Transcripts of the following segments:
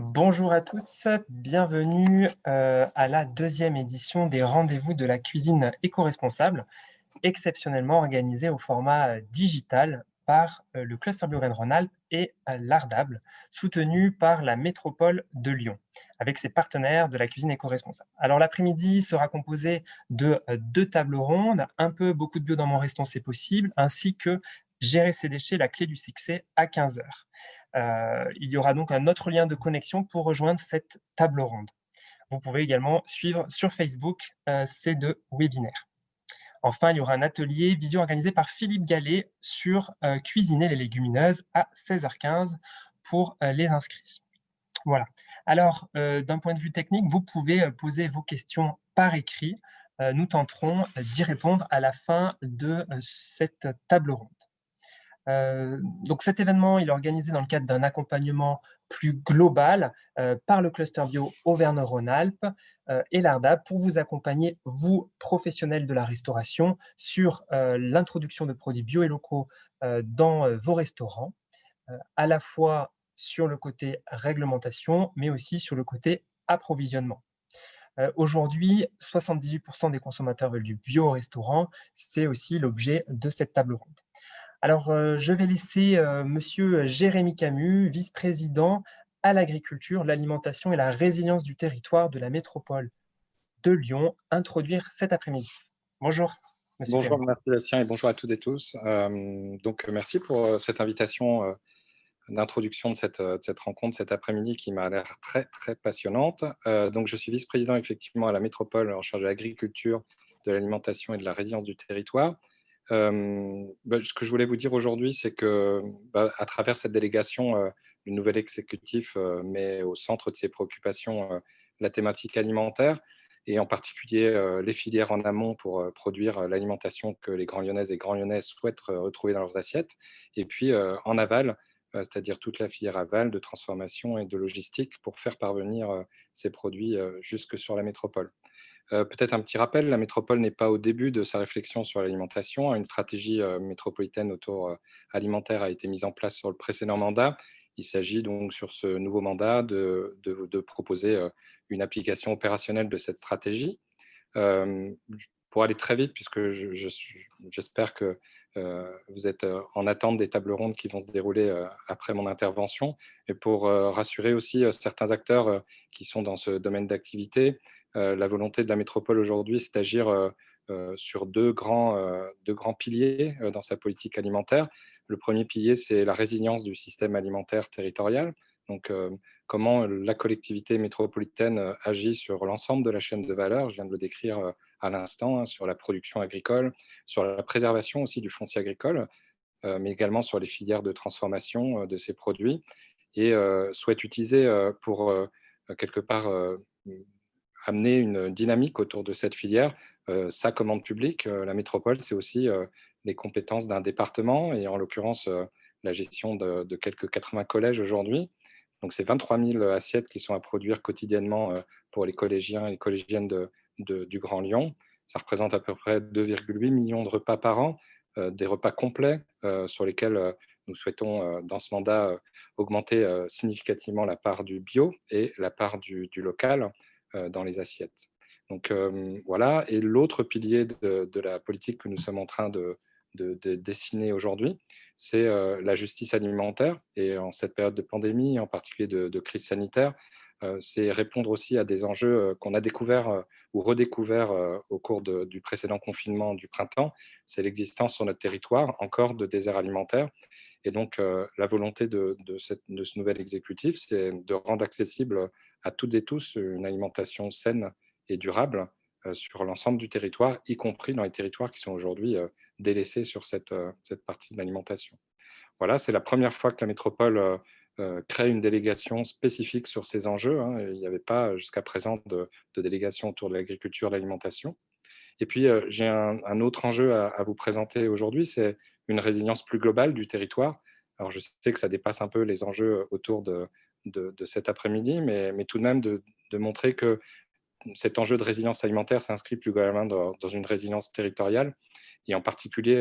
Bonjour à tous, bienvenue à la deuxième édition des rendez-vous de la cuisine éco-responsable, exceptionnellement organisée au format digital par le Cluster Bio Rhône-Alpes et l'Ardable, soutenu par la métropole de Lyon, avec ses partenaires de la cuisine éco-responsable. Alors l'après-midi sera composé de deux tables rondes, un peu beaucoup de bio dans mon restant c'est possible, ainsi que gérer ses déchets, la clé du succès à 15 heures. Il y aura donc un autre lien de connexion pour rejoindre cette table ronde. Vous pouvez également suivre sur Facebook ces deux webinaires. Enfin, il y aura un atelier visio organisé par Philippe Gallet sur cuisiner les légumineuses à 16h15 pour les inscrits. Voilà. Alors, d'un point de vue technique, vous pouvez poser vos questions par écrit. Nous tenterons d'y répondre à la fin de cette table ronde. Donc cet événement, il est organisé dans le cadre d'un accompagnement plus global par le Cluster Bio Auvergne-Rhône-Alpes et l'ARDAB pour vous accompagner, vous, professionnels de la restauration, sur l'introduction de produits bio et locaux dans vos restaurants, à la fois sur le côté réglementation, mais aussi sur le côté approvisionnement. Aujourd'hui, 78% des consommateurs veulent du bio au restaurant. C'est aussi l'objet de cette table ronde. Alors, je vais laisser, monsieur Jérémy Camus, vice-président à l'agriculture, l'alimentation et la résilience du territoire de la métropole de Lyon, introduire cet après-midi. Bonjour, monsieur Bonjour, Camus. merci Bastien et bonjour à toutes et tous. Merci pour cette invitation d'introduction de cette rencontre cet après-midi qui m'a l'air très, très passionnante. Je suis vice-président effectivement à la métropole en charge de l'agriculture, de l'alimentation et de la résilience du territoire. Ce que je voulais vous dire aujourd'hui, c'est que à travers cette délégation, le nouvel exécutif met au centre de ses préoccupations la thématique alimentaire et en particulier les filières en amont pour produire l'alimentation que les Grands Lyonnaises et Grands Lyonnais souhaitent retrouver dans leurs assiettes. Et puis en aval, c'est-à-dire toute la filière aval de transformation et de logistique pour faire parvenir ces produits jusque sur la métropole. Peut-être un petit rappel, la métropole n'est pas au début de sa réflexion sur l'alimentation. Une stratégie métropolitaine autour alimentaire a été mise en place sur le précédent mandat. Il s'agit donc sur ce nouveau mandat de proposer une application opérationnelle de cette stratégie. Euh, pour aller très vite, puisque j'espère que vous êtes en attente des tables rondes qui vont se dérouler après mon intervention, et pour rassurer aussi certains acteurs qui sont dans ce domaine d'activité, la volonté de la métropole aujourd'hui, c'est d'agir sur deux grands piliers dans sa politique alimentaire. Le premier pilier, c'est la résilience du système alimentaire territorial. Donc, comment la collectivité métropolitaine agit sur l'ensemble de la chaîne de valeur, je viens de le décrire à l'instant, hein, sur la production agricole, sur la préservation aussi du foncier agricole, mais également sur les filières de transformation de ces produits, et souhaite utiliser pour quelque part amener une dynamique autour de cette filière, sa commande publique. La métropole, c'est aussi les compétences d'un département, et en l'occurrence la gestion de quelques 80 collèges aujourd'hui. Donc, c'est 23 000 assiettes qui sont à produire quotidiennement pour les collégiens et collégiennes du Grand Lyon. Ça représente à peu près 2,8 millions de repas par an, des repas complets sur lesquels nous souhaitons, dans ce mandat, augmenter significativement la part du bio et la part du local dans les assiettes. Donc voilà, et l'autre pilier de la politique que nous sommes en train de dessiner aujourd'hui, c'est la justice alimentaire. Et en cette période de pandémie, en particulier de crise sanitaire, c'est répondre aussi à des enjeux qu'on a découverts ou redécouverts au cours du précédent confinement du printemps. C'est l'existence sur notre territoire encore de déserts alimentaires. Et donc, la volonté de ce nouvel exécutif, c'est de rendre accessible à toutes et tous une alimentation saine et durable sur l'ensemble du territoire, y compris dans les territoires qui sont aujourd'hui délaissés sur cette partie de l'alimentation. Voilà, c'est la première fois que la métropole crée une délégation spécifique sur ces enjeux, hein. Il n'y avait pas jusqu'à présent de délégation autour de l'agriculture et de l'alimentation. Et puis, j'ai un autre enjeu à vous présenter aujourd'hui, c'est une résilience plus globale du territoire. Alors, je sais que ça dépasse un peu les enjeux autour de cet après-midi, mais tout de même de montrer que cet enjeu de résilience alimentaire s'inscrit plus globalement dans une résilience territoriale, et en particulier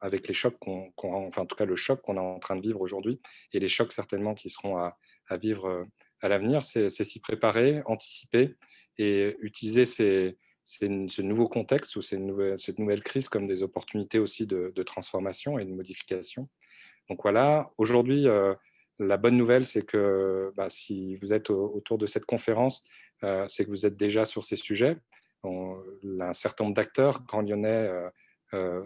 avec les chocs enfin en tout cas le choc qu'on est en train de vivre aujourd'hui, et les chocs certainement qui seront à vivre à l'avenir, c'est s'y préparer, anticiper et utiliser ce nouveau contexte ou cette nouvelle crise comme des opportunités aussi de transformation et de modification. Donc voilà, aujourd'hui, la bonne nouvelle, c'est que si vous êtes autour de cette conférence, c'est que vous êtes déjà sur ces sujets. Un certain nombre d'acteurs, Grand Lyonnais,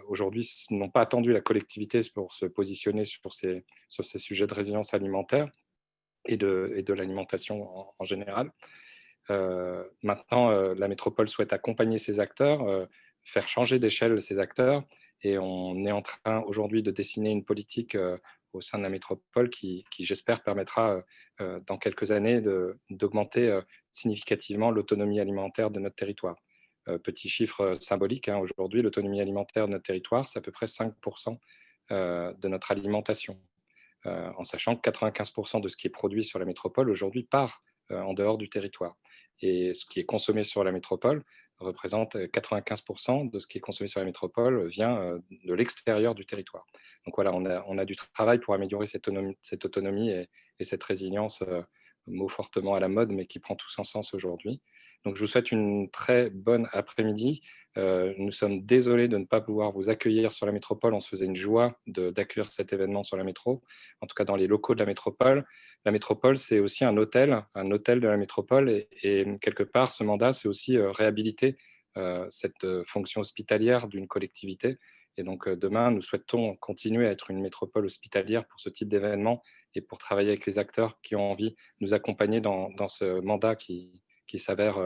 aujourd'hui, n'ont pas attendu la collectivité pour se positionner sur ces sujets de résilience alimentaire et de l'alimentation en général. Maintenant, la métropole souhaite accompagner ces acteurs, faire changer d'échelle ces acteurs, et on est en train aujourd'hui de dessiner une politique au sein de la métropole qui j'espère, permettra dans quelques années d'augmenter significativement l'autonomie alimentaire de notre territoire. Petit chiffre symbolique, hein, aujourd'hui, l'autonomie alimentaire de notre territoire, c'est à peu près 5% de notre alimentation, en sachant que 95% de ce qui est produit sur la métropole aujourd'hui part en dehors du territoire. Et ce qui est consommé sur la métropole représente 95% de ce qui est consommé sur la métropole vient de l'extérieur du territoire. Donc voilà, on a du travail pour améliorer cette autonomie et cette résilience, mot fortement à la mode, mais qui prend tout son sens aujourd'hui. Donc je vous souhaite une très bonne après-midi. Nous sommes désolés de ne pas pouvoir vous accueillir sur la métropole. On se faisait une joie d'accueillir cet événement sur la métro, en tout cas dans les locaux de la métropole. La métropole, c'est aussi un hôtel de la métropole, et quelque part, ce mandat, c'est aussi réhabiliter cette fonction hospitalière d'une collectivité. Et donc demain, nous souhaitons continuer à être une métropole hospitalière pour ce type d'événement et pour travailler avec les acteurs qui ont envie de nous accompagner dans ce mandat qui s'avère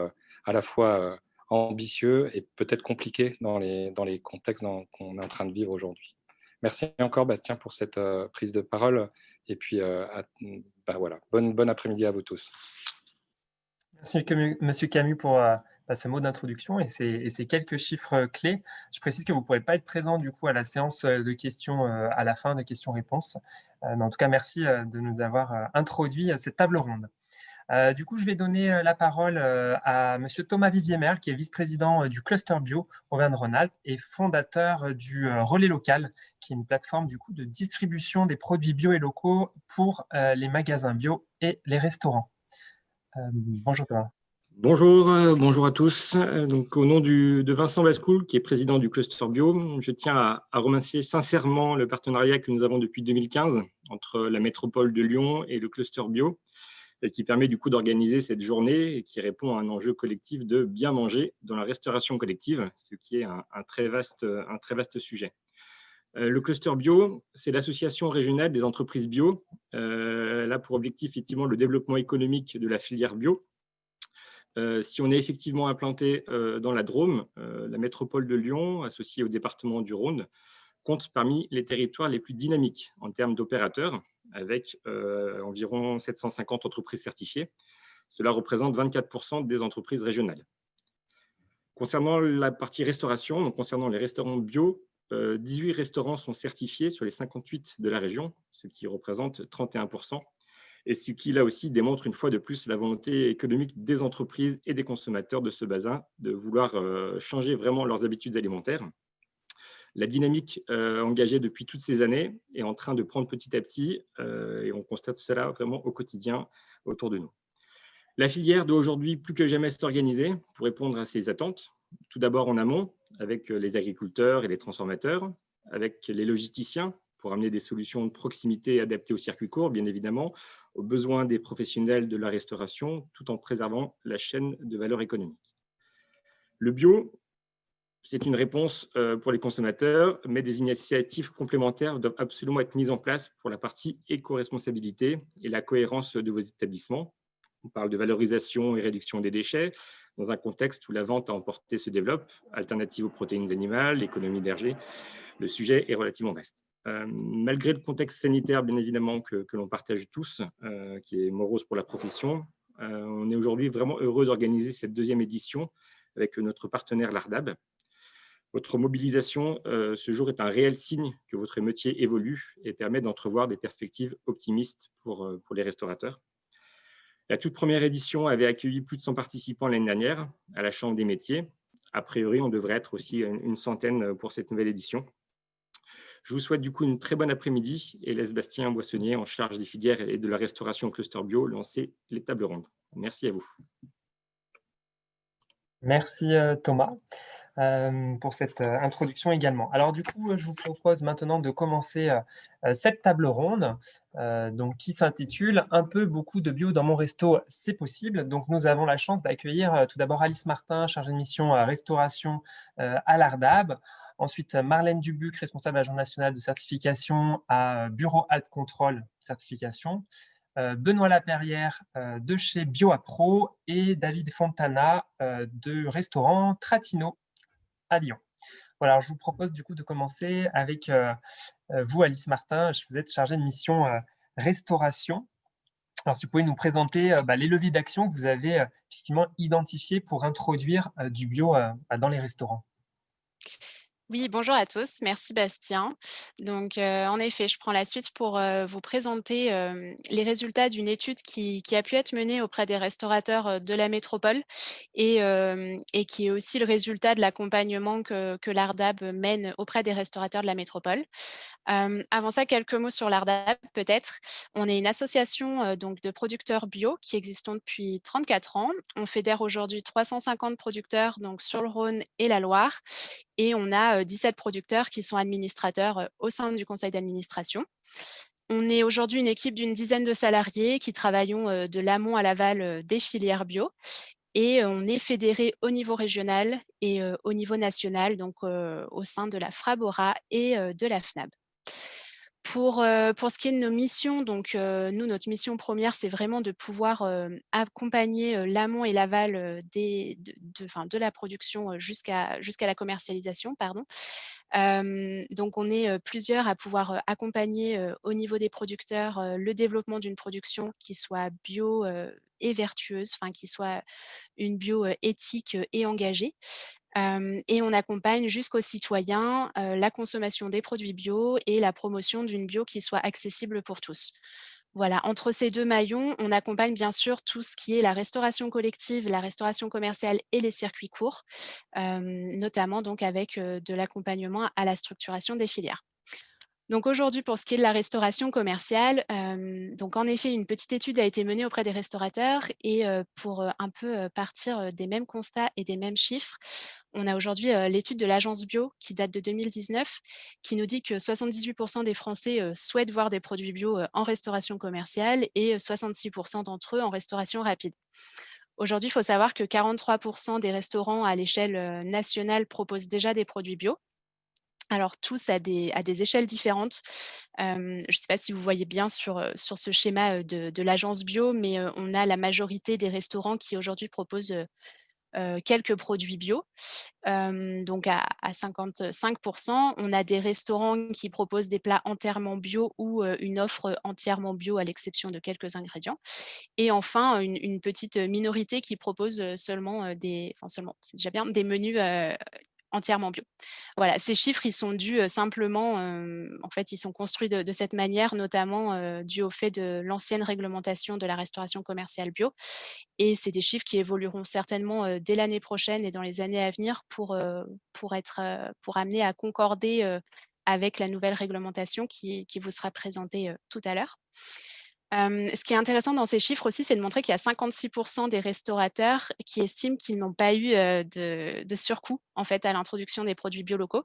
à la fois ambitieux et peut-être compliqué dans les contextes qu'on est en train de vivre aujourd'hui. Merci encore, Bastien, pour cette prise de parole. Et puis, voilà, bon après-midi à vous tous. Merci Monsieur Camus pour ce mot d'introduction et ces quelques chiffres clés. Je précise que vous ne pourrez pas être présent du coup à la séance de questions à la fin, de questions-réponses. Mais en tout cas, merci de nous avoir introduit à cette table ronde. Du coup, je vais donner la parole à Monsieur Thomas Vivier-Merle, qui est vice-président du Cluster Bio Auvergne-Rhône-Alpes et fondateur du Relais Local, qui est une plateforme du coup de distribution des produits bio et locaux pour les magasins bio et les restaurants. Bonjour Thomas. Bonjour, bonjour à tous. Donc, au nom de Vincent Bascoul, qui est président du Cluster Bio, je tiens à remercier sincèrement le partenariat que nous avons depuis 2015 entre la métropole de Lyon et le Cluster Bio, et qui permet du coup d'organiser cette journée et qui répond à un enjeu collectif de bien manger dans la restauration collective, ce qui est un très vaste sujet. Le Cluster Bio, c'est l'association régionale des entreprises bio, là pour objectif effectivement le développement économique de la filière bio. Si on est effectivement implanté dans la Drôme, la métropole de Lyon, associée au département du Rhône, compte parmi les territoires les plus dynamiques en termes d'opérateurs, avec environ 750 entreprises certifiées. Cela représente 24% des entreprises régionales. Concernant la partie restauration, donc concernant les restaurants bio, 18 restaurants sont certifiés sur les 58 de la région, ce qui représente 31%. Et ce qui, là aussi, démontre une fois de plus la volonté économique des entreprises et des consommateurs de ce bassin de vouloir changer vraiment leurs habitudes alimentaires. La dynamique engagée depuis toutes ces années est en train de prendre petit à petit, et on constate cela vraiment au quotidien autour de nous. La filière doit aujourd'hui plus que jamais s'organiser pour répondre à ces attentes, tout d'abord en amont, avec les agriculteurs et les transformateurs, avec les logisticiens, pour amener des solutions de proximité adaptées au circuit court, bien évidemment, aux besoins des professionnels de la restauration, tout en préservant la chaîne de valeur économique. Le bio, c'est une réponse pour les consommateurs, mais des initiatives complémentaires doivent absolument être mises en place pour la partie éco-responsabilité et la cohérence de vos établissements. On parle de valorisation et réduction des déchets, dans un contexte où la vente à emporter se développe, alternative aux protéines animales, l'économie berger. Le sujet est relativement vaste. Malgré le contexte sanitaire, bien évidemment, que l'on partage tous, qui est morose pour la profession, on est aujourd'hui vraiment heureux d'organiser cette deuxième édition avec notre partenaire l'Ardab. Votre mobilisation ce jour est un réel signe que votre métier évolue et permet d'entrevoir des perspectives optimistes pour les restaurateurs. La toute première édition avait accueilli plus de 100 participants l'année dernière à la Chambre des métiers. A priori, on devrait être aussi une centaine pour cette nouvelle édition. Je vous souhaite du coup une très bonne après-midi et laisse Bastien Boissonnier, en charge des filières et de la restauration au cluster bio, lancer les tables rondes. Merci à vous. Merci Thomas pour cette introduction également. Alors du coup, je vous propose maintenant de commencer cette table ronde donc, qui s'intitule « Un peu, beaucoup de bio dans mon resto, c'est possible ». Donc nous avons la chance d'accueillir tout d'abord Alice Martin, chargée de mission restauration à l'Ardab. Ensuite, Marlène Dubuc, responsable agent national de certification à Bureau Alpes Contrôle Certification. Benoît Laperrière de chez BioApro et David Fontana de restaurant Tratino à Lyon. Voilà, alors je vous propose du coup de commencer avec vous, Alice Martin. Vous êtes chargée de mission restauration. Alors, si vous pouvez nous présenter les leviers d'action que vous avez effectivement identifiés pour introduire du bio dans les restaurants. Oui, bonjour à tous. Merci Bastien. Donc, en effet, je prends la suite pour vous présenter les résultats d'une étude qui a pu être menée auprès des restaurateurs de la métropole et qui est aussi le résultat de l'accompagnement que l'Ardab mène auprès des restaurateurs de la métropole. Avant ça, quelques mots sur l'Ardab peut-être. On est une association donc de producteurs bio qui existons depuis 34 ans. On fédère aujourd'hui 350 producteurs donc sur le Rhône et la Loire et on a 17 producteurs qui sont administrateurs au sein du conseil d'administration. On est aujourd'hui une équipe d'une dizaine de salariés qui travaillons de l'amont à l'aval des filières bio et on est fédéré au niveau régional et au niveau national, donc au sein de la Frabora et de la FNAB. Pour ce qui est de nos missions, donc nous, notre mission première, c'est vraiment de pouvoir accompagner l'amont et l'aval de la production jusqu'à la commercialisation, pardon. Donc on est plusieurs à pouvoir accompagner au niveau des producteurs le développement d'une production qui soit bio et vertueuse, enfin qui soit une bio éthique et engagée. Et on accompagne jusqu'aux citoyens la consommation des produits bio et la promotion d'une bio qui soit accessible pour tous. Voilà, entre ces deux maillons, on accompagne bien sûr tout ce qui est la restauration collective, la restauration commerciale et les circuits courts, notamment donc avec de l'accompagnement à la structuration des filières. Donc aujourd'hui, pour ce qui est de la restauration commerciale, donc en effet, une petite étude a été menée auprès des restaurateurs et pour un peu partir des mêmes constats et des mêmes chiffres, on a aujourd'hui l'étude de l'agence bio qui date de 2019, qui nous dit que 78% des Français souhaitent voir des produits bio en restauration commerciale et 66% d'entre eux en restauration rapide. Aujourd'hui, il faut savoir que 43% des restaurants à l'échelle nationale proposent déjà des produits bio. Alors tous à des échelles différentes. Je ne sais pas si vous voyez bien sur ce schéma de l'agence bio, mais on a la majorité des restaurants qui aujourd'hui proposent quelques produits bio, donc à 55%. On a des restaurants qui proposent des plats entièrement bio ou une offre entièrement bio à l'exception de quelques ingrédients. Et enfin, une petite minorité qui propose seulement c'est déjà bien, des menus entièrement bio. Voilà, ces chiffres, ils sont dus simplement, en fait, ils sont construits de cette manière, notamment dû au fait de l'ancienne réglementation de la restauration commerciale bio. Et c'est des chiffres qui évolueront certainement dès l'année prochaine et dans les années à venir pour amener à concorder avec la nouvelle réglementation qui vous sera présentée tout à l'heure. Ce qui est intéressant dans ces chiffres aussi, c'est de montrer qu'il y a 56% des restaurateurs qui estiment qu'ils n'ont pas eu de surcoût en fait, à l'introduction des produits bio locaux.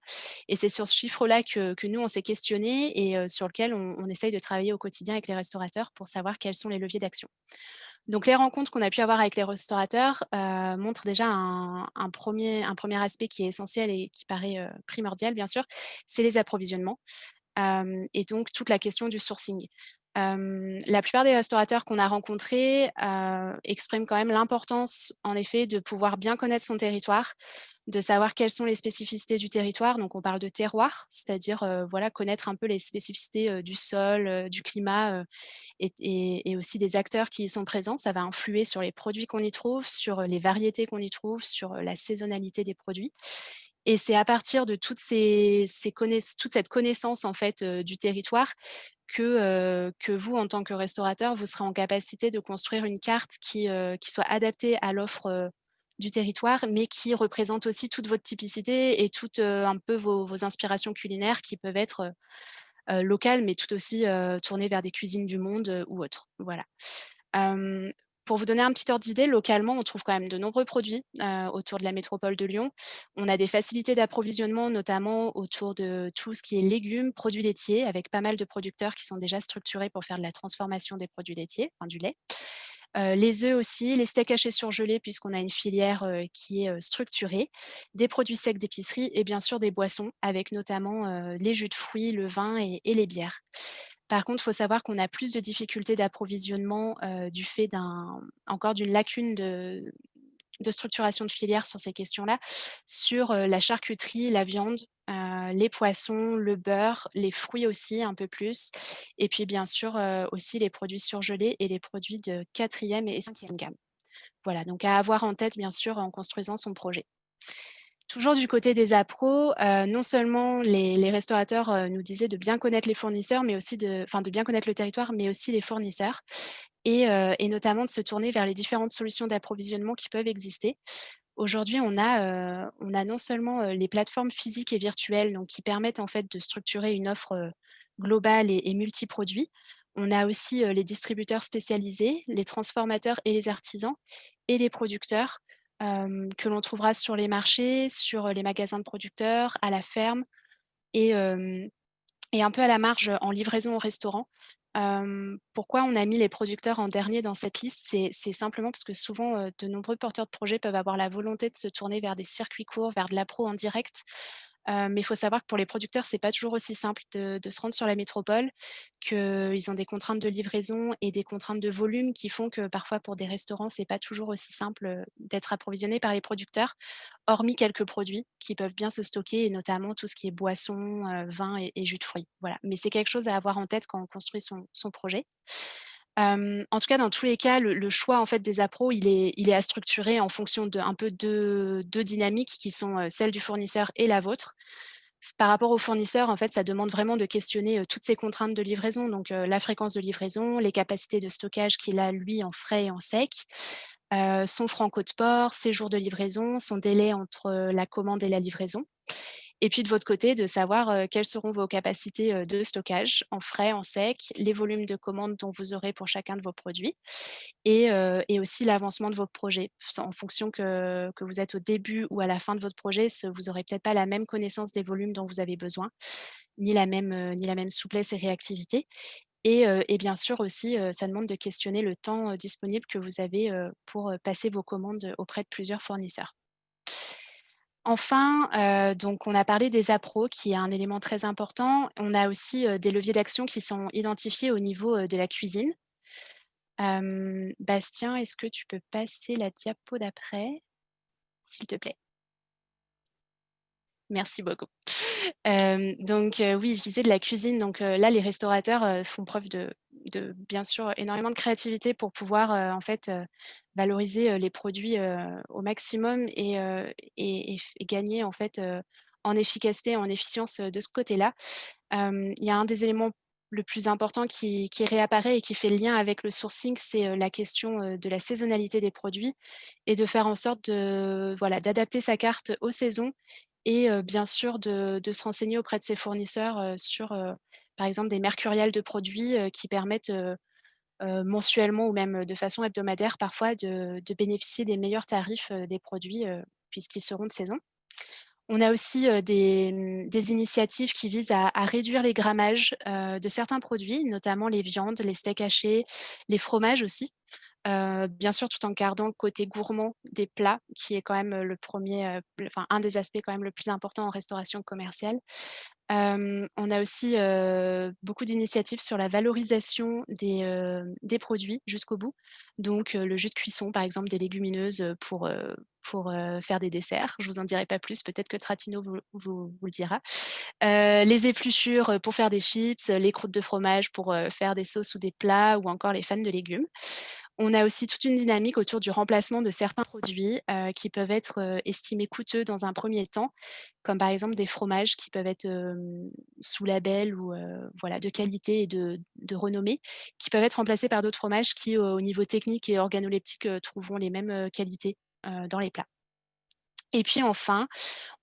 Et c'est sur ce chiffre-là que nous, on s'est questionné et sur lequel on essaye de travailler au quotidien avec les restaurateurs pour savoir quels sont les leviers d'action. Donc les rencontres qu'on a pu avoir avec les restaurateurs montrent déjà un premier aspect qui est essentiel et qui paraît primordial, bien sûr, c'est les approvisionnements et donc toute la question du sourcing. La plupart des restaurateurs qu'on a rencontrés expriment quand même l'importance, en effet, de pouvoir bien connaître son territoire, de savoir quelles sont les spécificités du territoire. Donc, on parle de terroir, c'est-à-dire voilà, connaître un peu les spécificités du sol, du climat et aussi des acteurs qui y sont présents. Ça va influer sur les produits qu'on y trouve, sur les variétés qu'on y trouve, sur la saisonnalité des produits. Et c'est à partir de toute cette connaissance en fait, du territoire que vous, en tant que restaurateur, vous serez en capacité de construire une carte qui soit adaptée à l'offre du territoire, mais qui représente aussi toute votre typicité et toutes un peu vos inspirations culinaires qui peuvent être locales, mais tout aussi tournées vers des cuisines du monde ou autres. Voilà. Hem, pour vous donner un petit ordre d'idée, localement, on trouve quand même de nombreux produits autour de la métropole de Lyon. On a des facilités d'approvisionnement, notamment autour de tout ce qui est légumes, produits laitiers, avec pas mal de producteurs qui sont déjà structurés pour faire de la transformation des produits laitiers, enfin du lait. Les œufs aussi, les steaks hachés surgelés puisqu'on a une filière qui est structurée, des produits secs d'épicerie et bien sûr des boissons avec notamment les jus de fruits, le vin et les bières. Par contre, il faut savoir qu'on a plus de difficultés d'approvisionnement du fait encore d'une lacune de structuration de filière sur ces questions-là, sur la charcuterie, la viande, les poissons, le beurre, les fruits aussi un peu plus, et puis bien sûr aussi les produits surgelés et les produits de 4e et 5e gamme. Voilà, donc à avoir en tête bien sûr en construisant son projet. Toujours du côté des appros, non seulement les restaurateurs nous disaient de bien connaître les fournisseurs, mais aussi de bien connaître le territoire, mais aussi les fournisseurs et notamment de se tourner vers les différentes solutions d'approvisionnement qui peuvent exister. Aujourd'hui, on a non seulement les plateformes physiques et virtuelles donc qui permettent en fait de structurer une offre globale et multiproduits. On a aussi les distributeurs spécialisés, les transformateurs et les artisans et les producteurs que l'on trouvera sur les marchés, sur les magasins de producteurs, à la ferme et, et un peu à la marge en livraison au restaurant. Pourquoi on a mis les producteurs en dernier dans cette liste? C'est simplement parce que souvent, de nombreux porteurs de projets peuvent avoir la volonté de se tourner vers des circuits courts, vers de l'appro en direct. Mais il faut savoir que pour les producteurs, c'est pas toujours aussi simple de se rendre sur la métropole, qu'ils ont des contraintes de livraison et des contraintes de volume qui font que parfois pour des restaurants, c'est pas toujours aussi simple, d'être approvisionné par les producteurs, hormis quelques produits qui peuvent bien se stocker et notamment tout ce qui est boissons, vin et jus de fruits. Voilà, mais c'est quelque chose à avoir en tête quand on construit son projet. En tout cas, dans tous les cas, le choix en fait des appros, il est à structurer en fonction de un peu 2 dynamiques qui sont, celle du fournisseur et la vôtre. Par rapport au fournisseur, en fait, ça demande vraiment de questionner, toutes ces contraintes de livraison, donc la fréquence de livraison, les capacités de stockage qu'il a lui en frais et en sec, son franco de port, ses jours de livraison, son délai entre, la commande et la livraison. Et puis de votre côté, de savoir, quelles seront vos capacités, de stockage en frais, en sec, les volumes de commandes dont vous aurez pour chacun de vos produits et aussi l'avancement de vos projets. En fonction que vous êtes au début ou à la fin de votre projet, vous n'aurez peut-être pas la même connaissance des volumes dont vous avez besoin, ni la même souplesse et réactivité et bien sûr aussi, ça demande de questionner le temps, disponible que vous avez, pour, passer vos commandes, auprès de plusieurs fournisseurs. Enfin, donc on a parlé des appros qui est un élément très important. On a aussi, des leviers d'action qui sont identifiés au niveau, de la cuisine. Bastien, est-ce que tu peux passer la diapo d'après, s'il te plaît? Merci beaucoup. Donc oui, je disais de la cuisine, donc là, les restaurateurs, font preuve de bien sûr énormément de créativité pour pouvoir, en fait, valoriser, les produits, au maximum et gagner en fait, en efficacité, en efficience, de ce côté-là. Il y a un des éléments le plus important qui réapparaît et qui fait le lien avec le sourcing, c'est, la question, de la saisonnalité des produits et de faire en sorte voilà, d'adapter sa carte aux saisons et bien sûr de se renseigner auprès de ses fournisseurs, sur, par exemple des mercuriales de produits, qui permettent, mensuellement ou même de façon hebdomadaire parfois de bénéficier des meilleurs tarifs, des produits, puisqu'ils seront de saison. On a aussi, des initiatives qui visent à réduire les grammages, de certains produits, notamment les viandes, les steaks hachés, les fromages aussi. Bien sûr, tout en gardant le côté gourmand des plats, qui est quand même, le 1er, enfin un des aspects quand même le plus important en restauration commerciale. On a aussi, beaucoup d'initiatives sur la valorisation des produits jusqu'au bout. Donc, le jus de cuisson, par exemple, des légumineuses, pour faire des desserts. Je vous en dirai pas plus, peut-être que Tratino vous le dira. Les épluchures, pour faire des chips, les croûtes de fromage pour, faire des sauces ou des plats ou encore les fans de légumes. On a aussi toute une dynamique autour du remplacement de certains produits, qui peuvent être, estimés coûteux dans un premier temps, comme par exemple des fromages qui peuvent être, sous label ou, voilà, de qualité et de renommée, qui peuvent être remplacés par d'autres fromages qui, au niveau technique et organoleptique, trouveront les mêmes, qualités dans les plats. Et puis enfin,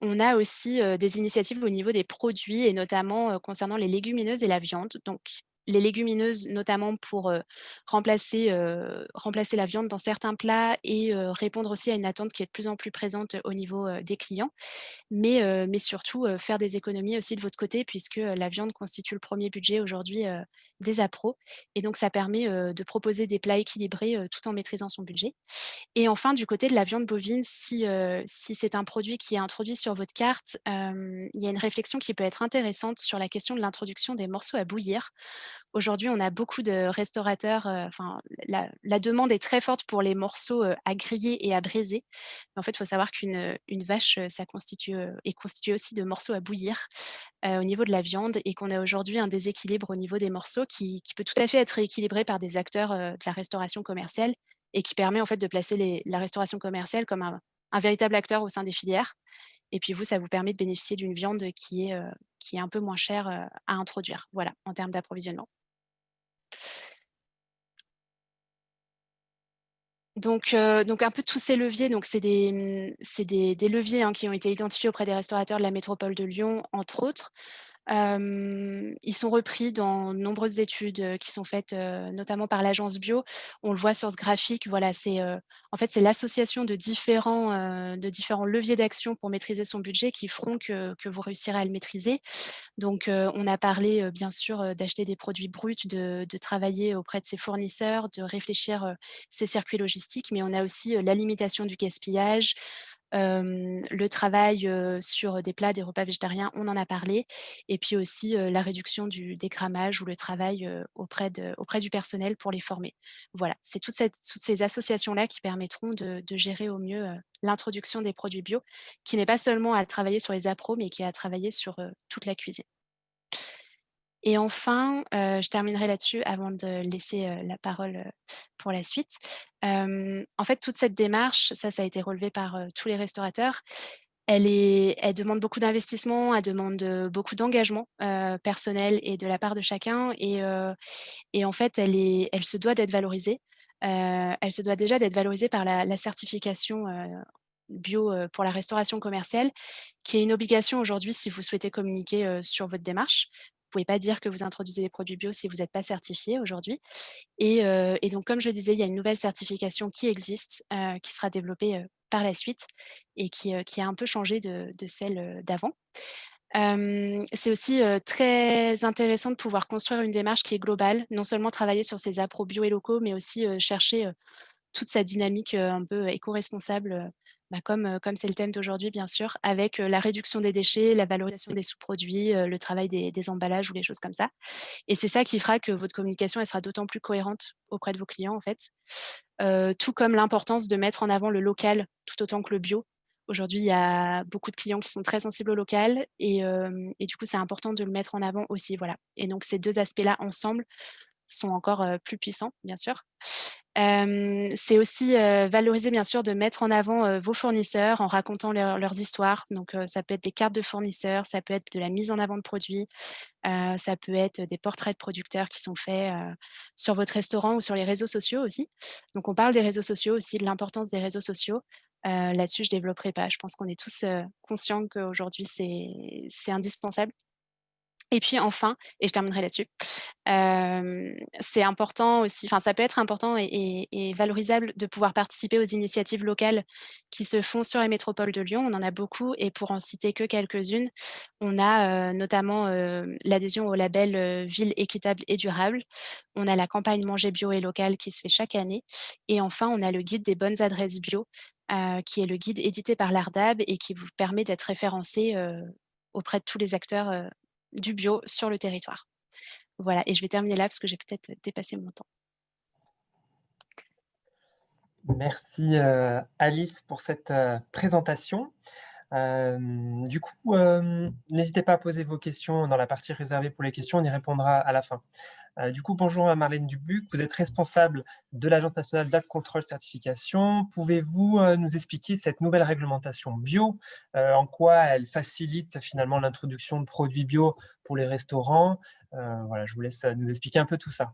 on a aussi des initiatives au niveau des produits et notamment concernant les légumineuses et la viande. Donc, les légumineuses, notamment pour remplacer la viande dans certains plats et répondre aussi à une attente qui est de plus en plus présente au niveau des clients. Mais surtout, faire des économies aussi de votre côté puisque, la viande constitue le premier budget aujourd'hui, des appros et donc ça permet, de proposer des plats équilibrés, tout en maîtrisant son budget. Et enfin, du côté de la viande bovine, si c'est un produit qui est introduit sur votre carte, il y a une réflexion qui peut être intéressante sur la question de l'introduction des morceaux à bouillir. Aujourd'hui, on a beaucoup de restaurateurs, enfin, la demande est très forte pour les morceaux, à griller et à braiser. En fait, il faut savoir qu'une vache, ça est constitué aussi de morceaux à bouillir, au niveau de la viande et qu'on a aujourd'hui un déséquilibre au niveau des morceaux qui peut tout à fait être rééquilibré par des acteurs, de la restauration commerciale et qui permet en fait de placer la restauration commerciale comme un véritable acteur au sein des filières. Et puis vous, ça vous permet de bénéficier d'une viande qui est un peu moins chère, à introduire, voilà, en termes d'approvisionnement. Donc un peu tous ces leviers, donc c'est des leviers, hein, qui ont été identifiés auprès des restaurateurs de la métropole de Lyon, entre autres. Ils sont repris dans de nombreuses études, qui sont faites, notamment par l'agence bio. On le voit sur ce graphique, voilà, en fait, c'est l'association de différents leviers d'action pour maîtriser son budget qui feront que vous réussirez à le maîtriser. Donc, on a parlé, bien sûr, d'acheter des produits bruts, de travailler auprès de ses fournisseurs, de réfléchir, ses circuits logistiques, mais on a aussi, la limitation du gaspillage, le travail, sur des plats, des repas végétariens, on en a parlé et puis aussi, la réduction des grammages ou le travail, auprès du personnel pour les former. Voilà, c'est toutes ces associations-là qui permettront de gérer au mieux, l'introduction des produits bio, qui n'est pas seulement à travailler sur les appros, mais qui est à travailler sur, toute la cuisine. Et enfin, je terminerai là-dessus avant de laisser, la parole, pour la suite. En fait, toute cette démarche, ça a été relevé par, tous les restaurateurs. Elle demande beaucoup d'investissement, elle demande, beaucoup d'engagement, personnel et de la part de chacun et en fait, elle se doit d'être valorisée. Elle se doit déjà d'être valorisée par la certification, bio, pour la restauration commerciale, qui est une obligation aujourd'hui si vous souhaitez communiquer, sur votre démarche. Vous pouvez pas dire que vous introduisez des produits bio si vous n'êtes pas certifié aujourd'hui et donc comme je le disais, il y a une nouvelle certification qui existe, qui sera développée, par la suite et qui a un peu changé de celle, d'avant. C'est aussi, très intéressant de pouvoir construire une démarche qui est globale, non seulement travailler sur ces appros bio et locaux, mais aussi, chercher, toute sa dynamique, un peu éco-responsable, comme c'est le thème d'aujourd'hui bien sûr, avec, la réduction des déchets, la valorisation des sous-produits, le travail des emballages ou les choses comme ça et c'est ça qui fera que votre communication, elle sera d'autant plus cohérente auprès de vos clients, en fait. Tout comme l'importance de mettre en avant le local tout autant que le bio. Aujourd'hui, il y a beaucoup de clients qui sont très sensibles au local et du coup, c'est important de le mettre en avant aussi, voilà et donc ces 2 aspects-là ensemble sont encore, plus puissants, bien sûr. C'est aussi, valoriser bien sûr de mettre en avant, vos fournisseurs en racontant leurs histoires. Donc, ça peut être des cartes de fournisseurs, ça peut être de la mise en avant de produits, ça peut être des portraits de producteurs qui sont faits, sur votre restaurant ou sur les réseaux sociaux aussi. Donc on parle des réseaux sociaux aussi, de l'importance des réseaux sociaux. Là-dessus, je développerai pas. Je pense qu'on est tous, conscients qu'aujourd'hui c'est indispensable. Et puis enfin, et je terminerai là-dessus, c'est important aussi enfin ça peut être important et valorisable de pouvoir participer aux initiatives locales qui se font sur la métropole de Lyon. On en a beaucoup et pour en citer que quelques-unes, on a, notamment, l'adhésion au label, Ville équitable et durable. On a la campagne Manger bio et local qui se fait chaque année et enfin on a le guide des bonnes adresses bio, qui est le guide édité par l'Ardab et qui vous permet d'être référencé, auprès de tous les acteurs, du bio sur le territoire. Voilà et je vais terminer là parce que j'ai peut-être dépassé mon temps. Merci, Alice pour cette, présentation. Du coup, n'hésitez pas à poser vos questions dans la partie réservée pour les questions, on y répondra à la fin. Du coup, bonjour Marlène Dubuc, vous êtes responsable de l'Agence nationale d'Alcontrôle Certification. Pouvez-vous, nous expliquer cette nouvelle réglementation bio, en quoi elle facilite finalement l'introduction de produits bio pour les restaurants? Voilà, je vous laisse, nous expliquer un peu tout ça.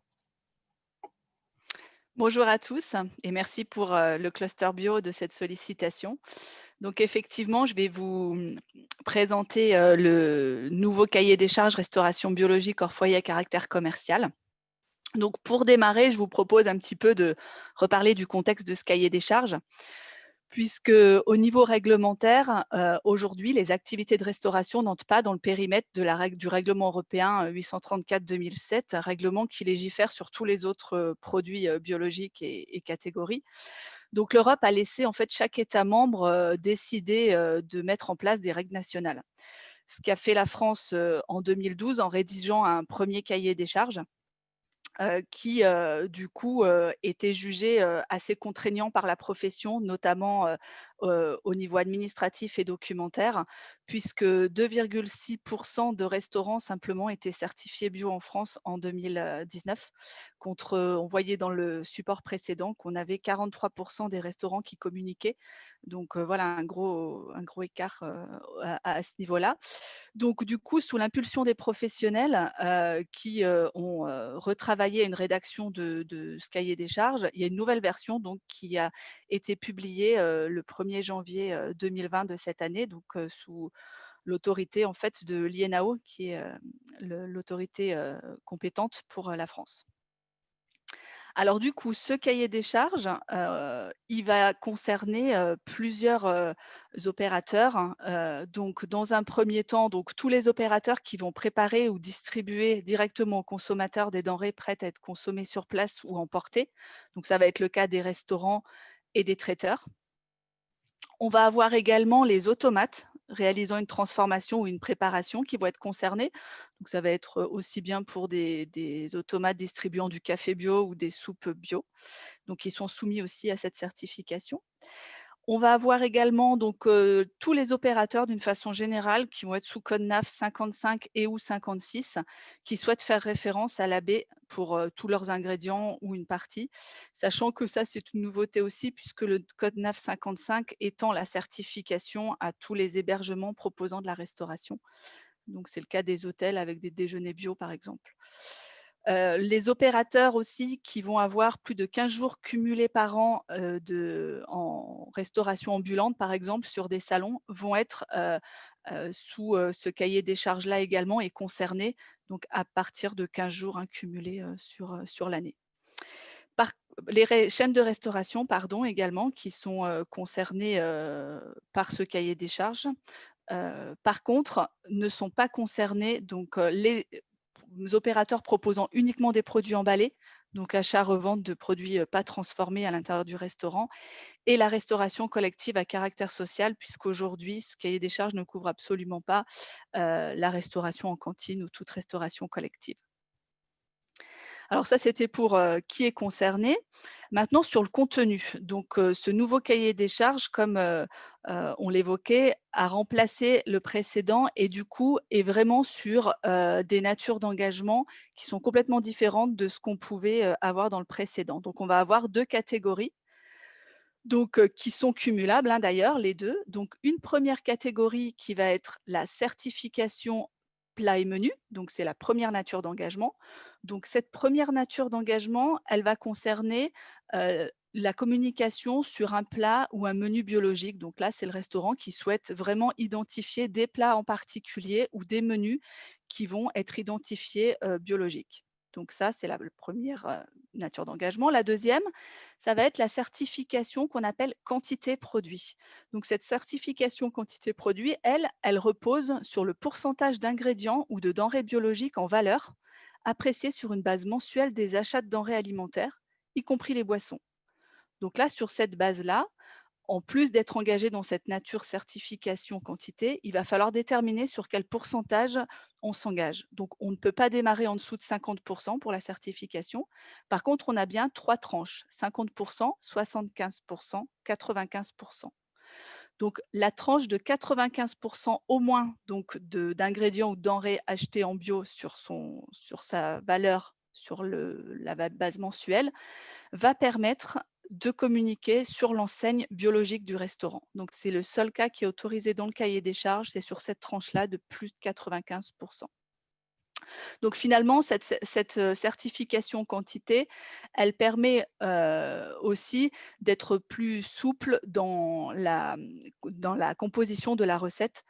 Bonjour à tous et merci pour le cluster bio de cette sollicitation. Donc effectivement, je vais vous présenter le nouveau cahier des charges restauration biologique hors foyer à caractère commercial. Donc pour démarrer, je vous propose un petit peu de reparler du contexte de ce cahier des charges, puisque au niveau réglementaire, aujourd'hui, les activités de restauration n'entrent pas dans le périmètre de du règlement européen 834/2007, un règlement qui légifère sur tous les autres produits biologiques et catégories. Donc l'Europe a laissé en fait chaque État membre décider de mettre en place des règles nationales. Ce qu'a fait la France en 2012 en rédigeant un premier cahier des charges qui, du coup, était jugé assez contraignant par la profession, notamment au niveau administratif et documentaire, puisque 2,6 de restaurants simplement étaient certifiés bio en France en 2019, contre, on voyait dans le support précédent qu'on avait 43 des restaurants qui communiquaient. Donc voilà un gros écart à ce niveau-là. Donc du coup, sous l'impulsion des professionnels qui ont retravaillé une rédaction de ce cahier des charges, il y a une nouvelle version donc, qui a été publiée le 1er janvier 2020 de cette année, donc sous l'autorité en fait de l'INAO, qui est l'autorité compétente pour la France. Alors du coup, ce cahier des charges, il va concerner plusieurs opérateurs, hein. Donc dans un premier temps, donc tous les opérateurs qui vont préparer ou distribuer directement aux consommateurs des denrées prêtes à être consommées sur place ou emportées. Donc ça va être le cas des restaurants et des traiteurs. On va avoir également les automates réalisant une transformation ou une préparation qui vont être concernés. Donc, ça va être aussi bien pour des automates distribuant du café bio ou des soupes bio. Donc, ils sont soumis aussi à cette certification. On va avoir également donc, tous les opérateurs d'une façon générale qui vont être sous code NAF 55 et ou 56 qui souhaitent faire référence à l'AB pour tous leurs ingrédients ou une partie, sachant que ça c'est une nouveauté aussi puisque le code NAF 55 étend la certification à tous les hébergements proposant de la restauration. Donc c'est le cas des hôtels avec des déjeuners bio par exemple. Les opérateurs aussi qui vont avoir plus de 15 jours cumulés par an en restauration ambulante, par exemple, sur des salons, vont être sous ce cahier des charges-là également et concernés donc à partir de 15 jours cumulés sur l'année. Les chaînes de restauration, pardon, également, qui sont concernées par ce cahier des charges, par contre, ne sont pas concernés donc les opérateurs proposant uniquement des produits emballés, donc achat-revente de produits pas transformés à l'intérieur du restaurant, et la restauration collective à caractère social, puisqu'aujourd'hui, ce cahier des charges ne couvre absolument pas la restauration en cantine ou toute restauration collective. Alors ça, c'était pour qui est concerné. Maintenant, sur le contenu. Donc, ce nouveau cahier des charges, comme on l'évoquait, a remplacé le précédent et du coup est vraiment sur des natures d'engagement qui sont complètement différentes de ce qu'on pouvait avoir dans le précédent. Donc, on va avoir deux catégories. Donc, qui sont cumulables d'ailleurs, les deux. Donc, une première catégorie qui va être la certification plat et menu. Donc, c'est la première nature d'engagement. Donc, cette première nature d'engagement, elle va concerner la communication sur un plat ou un menu biologique. Donc là, c'est le restaurant qui souhaite vraiment identifier des plats en particulier ou des menus qui vont être identifiés biologiques. Donc ça, c'est la première nature d'engagement. La deuxième, ça va être la certification qu'on appelle quantité produit. Donc cette certification quantité produit, elle repose sur le pourcentage d'ingrédients ou de denrées biologiques en valeur apprécié sur une base mensuelle des achats de denrées alimentaires, y compris les boissons. Donc là, sur cette base-là, en plus d'être engagé dans cette nature certification quantité, il va falloir déterminer sur quel pourcentage on s'engage. Donc, on ne peut pas démarrer en dessous de 50% pour la certification. Par contre, on a bien trois tranches, 50%, 75%, 95%. Donc, la tranche de 95% au moins d'ingrédients ou de denrées achetés en bio sur sa valeur sur la base mensuelle va permettre de communiquer sur l'enseigne biologique du restaurant. Donc, c'est le seul cas qui est autorisé dans le cahier des charges, c'est sur cette tranche-là de plus de 95%. Donc finalement, cette certification quantité, elle permet aussi d'être plus souple dans la composition de la recette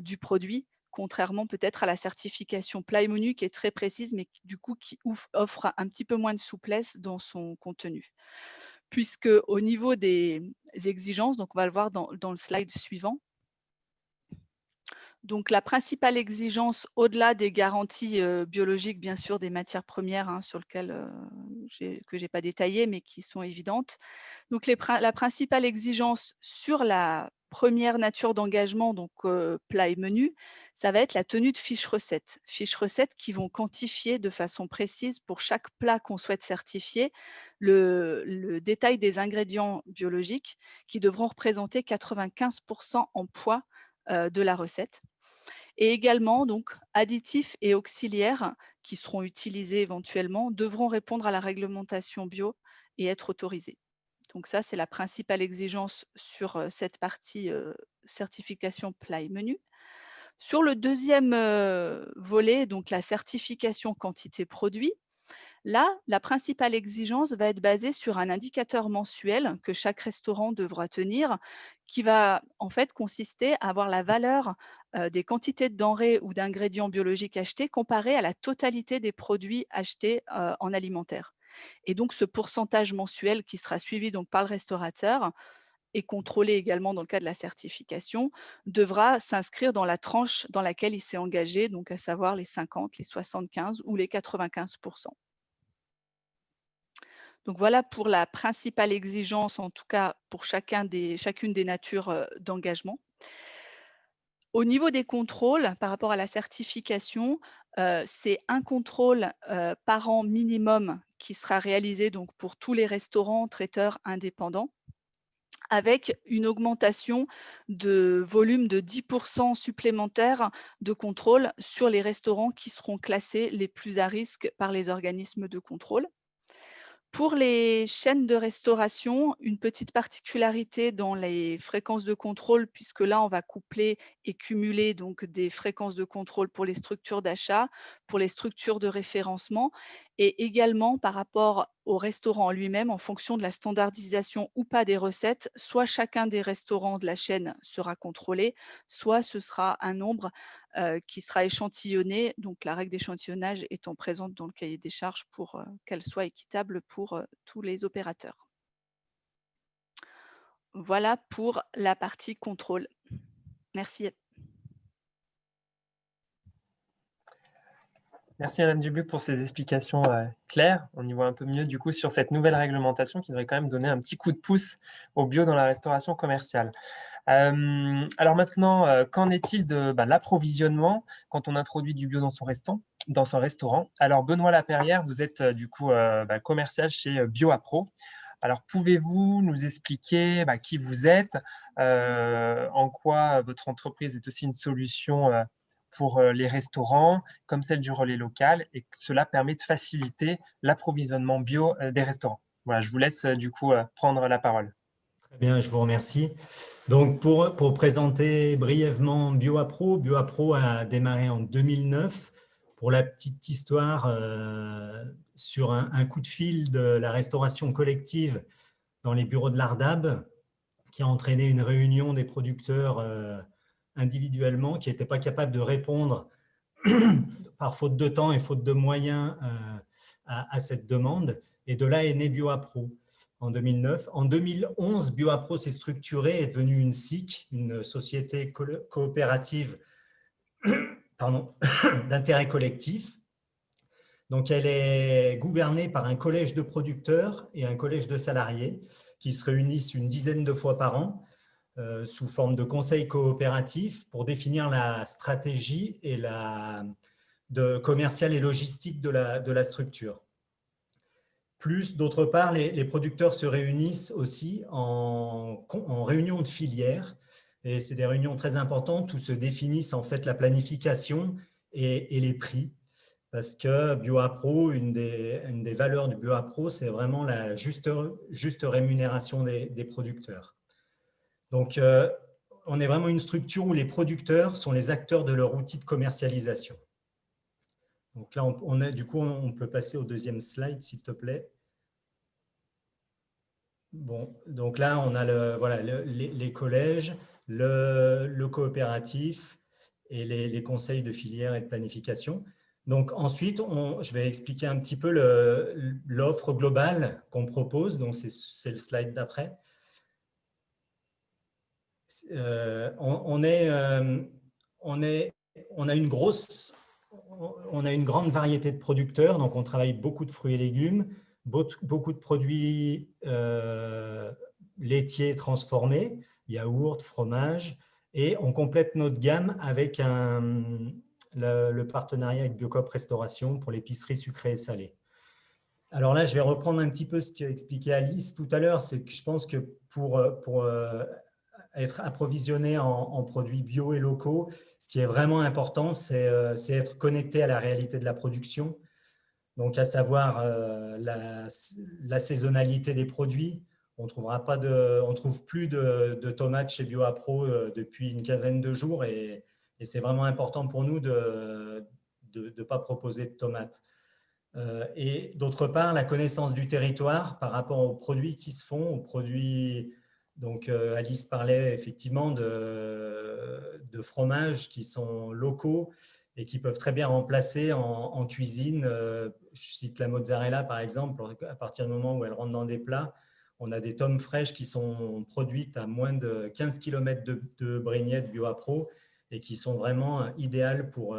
du produit, contrairement peut-être à la certification plat et menu qui est très précise, mais du coup qui offre un petit peu moins de souplesse dans son contenu. Puisque au niveau des exigences, donc on va le voir dans le slide suivant, donc la principale exigence, au-delà des garanties biologiques, bien sûr, des matières premières hein, sur lesquelles que je n'ai pas détaillées, mais qui sont évidentes. Donc la principale exigence sur la première nature d'engagement, donc plat et menu, ça va être la tenue de fiches recettes. Fiches recettes qui vont quantifier de façon précise pour chaque plat qu'on souhaite certifier le détail des ingrédients biologiques qui devront représenter 95% en poids de la recette. Et également, donc, additifs et auxiliaires qui seront utilisés éventuellement devront répondre à la réglementation bio et être autorisés. Donc ça, c'est la principale exigence sur cette partie certification plat et menu. Sur le deuxième volet, donc la certification quantité produit, là, la principale exigence va être basée sur un indicateur mensuel que chaque restaurant devra tenir, qui va en fait consister à avoir la valeur des quantités de denrées ou d'ingrédients biologiques achetés comparée à la totalité des produits achetés en alimentaire. Et donc, ce pourcentage mensuel qui sera suivi donc par le restaurateur et contrôlé également dans le cas de la certification, devra s'inscrire dans la tranche dans laquelle il s'est engagé, donc à savoir les 50, les 75 ou les 95%. Donc voilà pour la principale exigence, en tout cas pour chacune des natures d'engagement. Au niveau des contrôles, par rapport à la certification, c'est un contrôle par an minimum qui sera réalisé donc, pour tous les restaurants, traiteurs indépendants, avec une augmentation de volume de 10% supplémentaire de contrôle sur les restaurants qui seront classés les plus à risque par les organismes de contrôle. Pour les chaînes de restauration, une petite particularité dans les fréquences de contrôle, puisque là, on va coupler et cumuler donc des fréquences de contrôle pour les structures d'achat, pour les structures de référencement et également par rapport au restaurant lui-même en fonction de la standardisation ou pas des recettes. Soit chacun des restaurants de la chaîne sera contrôlé, soit ce sera un nombre qui sera échantillonné, donc la règle d'échantillonnage étant présente dans le cahier des charges pour qu'elle soit équitable pour tous les opérateurs. Voilà pour la partie contrôle. Merci. Merci Madame Dubuc pour ces explications claires. On y voit un peu mieux du coup sur cette nouvelle réglementation qui devrait quand même donner un petit coup de pouce au bio dans la restauration commerciale. Alors maintenant, qu'en est-il de l'approvisionnement quand on introduit du bio dans son restaurant? Alors Benoît Laperrière, vous êtes du coup commercial chez BioApro. Alors pouvez-vous nous expliquer qui vous êtes, en quoi votre entreprise est aussi une solution pour les restaurants, comme celle du relais local, et que cela permet de faciliter l'approvisionnement bio des restaurants. Voilà, je vous laisse du coup prendre la parole. Très bien, je vous remercie. Donc, pour présenter brièvement BioApro, BioApro a démarré en 2009. Pour la petite histoire, sur un coup de fil de la restauration collective dans les bureaux de l'Ardab, qui a entraîné une réunion des producteurs individuellement, qui n'étaient pas capables de répondre par faute de temps et faute de moyens à cette demande. Et de là est né BioApro en 2009. En 2011, BioApro s'est structuré, est devenue une SIC, une société coopérative d'intérêt collectif. Donc, elle est gouvernée par un collège de producteurs et un collège de salariés qui se réunissent une dizaine de fois par an sous forme de conseils coopératifs pour définir la stratégie et commerciale et logistique de la structure. Plus, d'autre part, les producteurs se réunissent aussi en réunion de filière. Et c'est des réunions très importantes où se définissent en fait la planification et les prix. Parce que BioApro, une des valeurs du BioApro, c'est vraiment la juste rémunération des producteurs. Donc, on est vraiment une structure où les producteurs sont les acteurs de leur outil de commercialisation. Donc là, du coup, on peut passer au deuxième slide, s'il te plaît. Bon, donc là, on a voilà, les collèges, le coopératif et les conseils de filière et de planification. Donc ensuite, je vais expliquer un petit peu l'offre globale qu'on propose. Donc c'est le slide d'après. On a une grande variété de producteurs. Donc on travaille beaucoup de fruits et légumes, beaucoup de produits laitiers transformés, yaourts, fromage, et on complète notre gamme avec le partenariat avec Biocoop Restauration pour l'épicerie sucrée et salée. Alors là, je vais reprendre un petit peu ce qu'a expliqué Alice tout à l'heure, c'est que je pense que pour être approvisionné en produits bio et locaux, ce qui est vraiment important, c'est être connecté à la réalité de la production. Donc, à savoir la saisonnalité des produits. On trouve plus de tomates chez BioApro depuis une quinzaine de jours et c'est vraiment important pour nous de ne pas proposer de tomates. Et d'autre part, la connaissance du territoire par rapport aux produits qui se font, aux produits. Donc, Alice parlait effectivement de fromages qui sont locaux et qui peuvent très bien remplacer en cuisine. Je cite la mozzarella, par exemple. À partir du moment où elle rentre dans des plats, on a des tomes fraîches qui sont produites à moins de 15 km de Brignette BioApro et qui sont vraiment idéales pour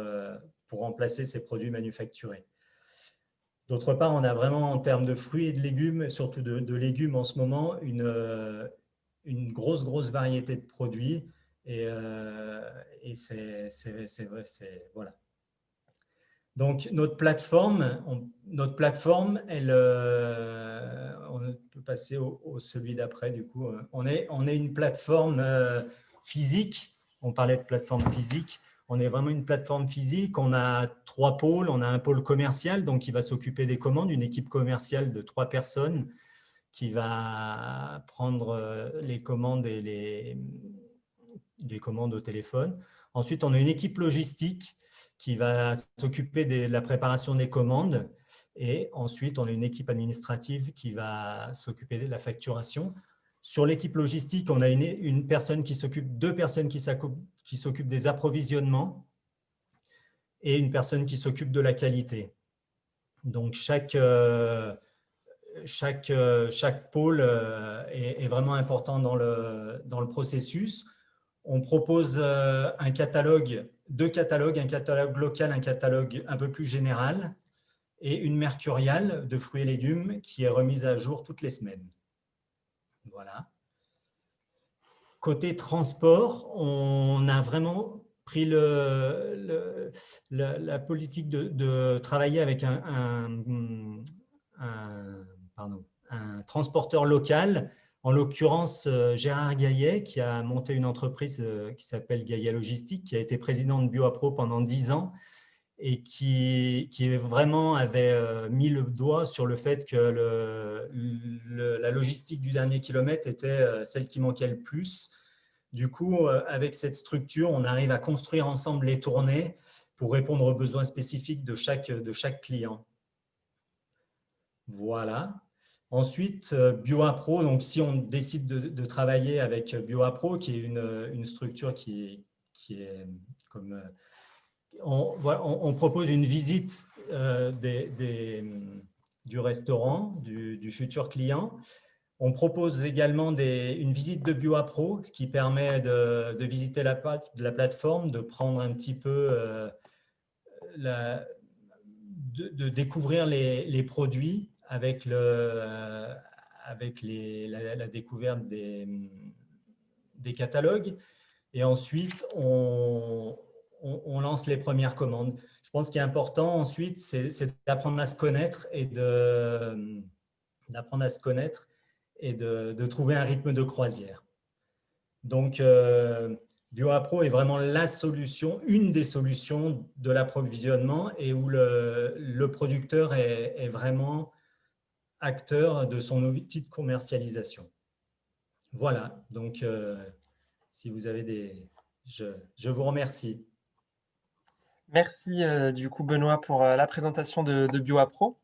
remplacer ces produits manufacturés. D'autre part, on a vraiment, en termes de fruits et de légumes, surtout de légumes en ce moment, une grosse variété de produits. Et voilà. Donc, notre plateforme, elle, on peut passer au celui d'après, du coup. On est une plateforme physique. On parlait de plateforme physique. On est vraiment une plateforme physique. On a 3 pôles. On a un pôle commercial, donc qui va s'occuper des commandes, une équipe commerciale de 3 personnes qui va prendre les commandes et les commandes au téléphone. Ensuite, on a une équipe logistique qui va s'occuper de la préparation des commandes. Et ensuite, on a une équipe administrative qui va s'occuper de la facturation. Sur l'équipe logistique, on a deux personnes qui s'occupent des approvisionnements et une personne qui s'occupe de la qualité. Donc, chaque pôle est vraiment important dans le processus. On propose deux catalogues, un catalogue local, un catalogue un peu plus général et une mercuriale de fruits et légumes qui est remise à jour toutes les semaines. Voilà. Côté transport, on a vraiment pris la politique de travailler avec un transporteur local, en l'occurrence Gérard Gaillet, qui a monté une entreprise qui s'appelle Gaillet Logistique, qui a été président de BioApro pendant 10 ans et qui vraiment avait mis le doigt sur le fait que la logistique du dernier kilomètre était celle qui manquait le plus. Du coup, avec cette structure, on arrive à construire ensemble les tournées pour répondre aux besoins spécifiques de chaque client. Voilà. Ensuite, BioApro, donc si on décide de travailler avec BioApro, qui est une structure qui est comme… On propose une visite du restaurant, du futur client. On propose également une visite de BioApro, ce qui permet de visiter la plateforme, de prendre un petit peu, de découvrir les produits avec la découverte des catalogues. Et ensuite, on lance les premières commandes. Je pense qu'il est important ensuite, c'est d'apprendre à se connaître et de trouver un rythme de croisière. Donc, BioApro est vraiment la solution, une des solutions de l'approvisionnement et où le producteur est vraiment acteur de son outil de commercialisation. Voilà, donc si vous avez je vous remercie. Merci du coup Benoît pour la présentation de BioApro.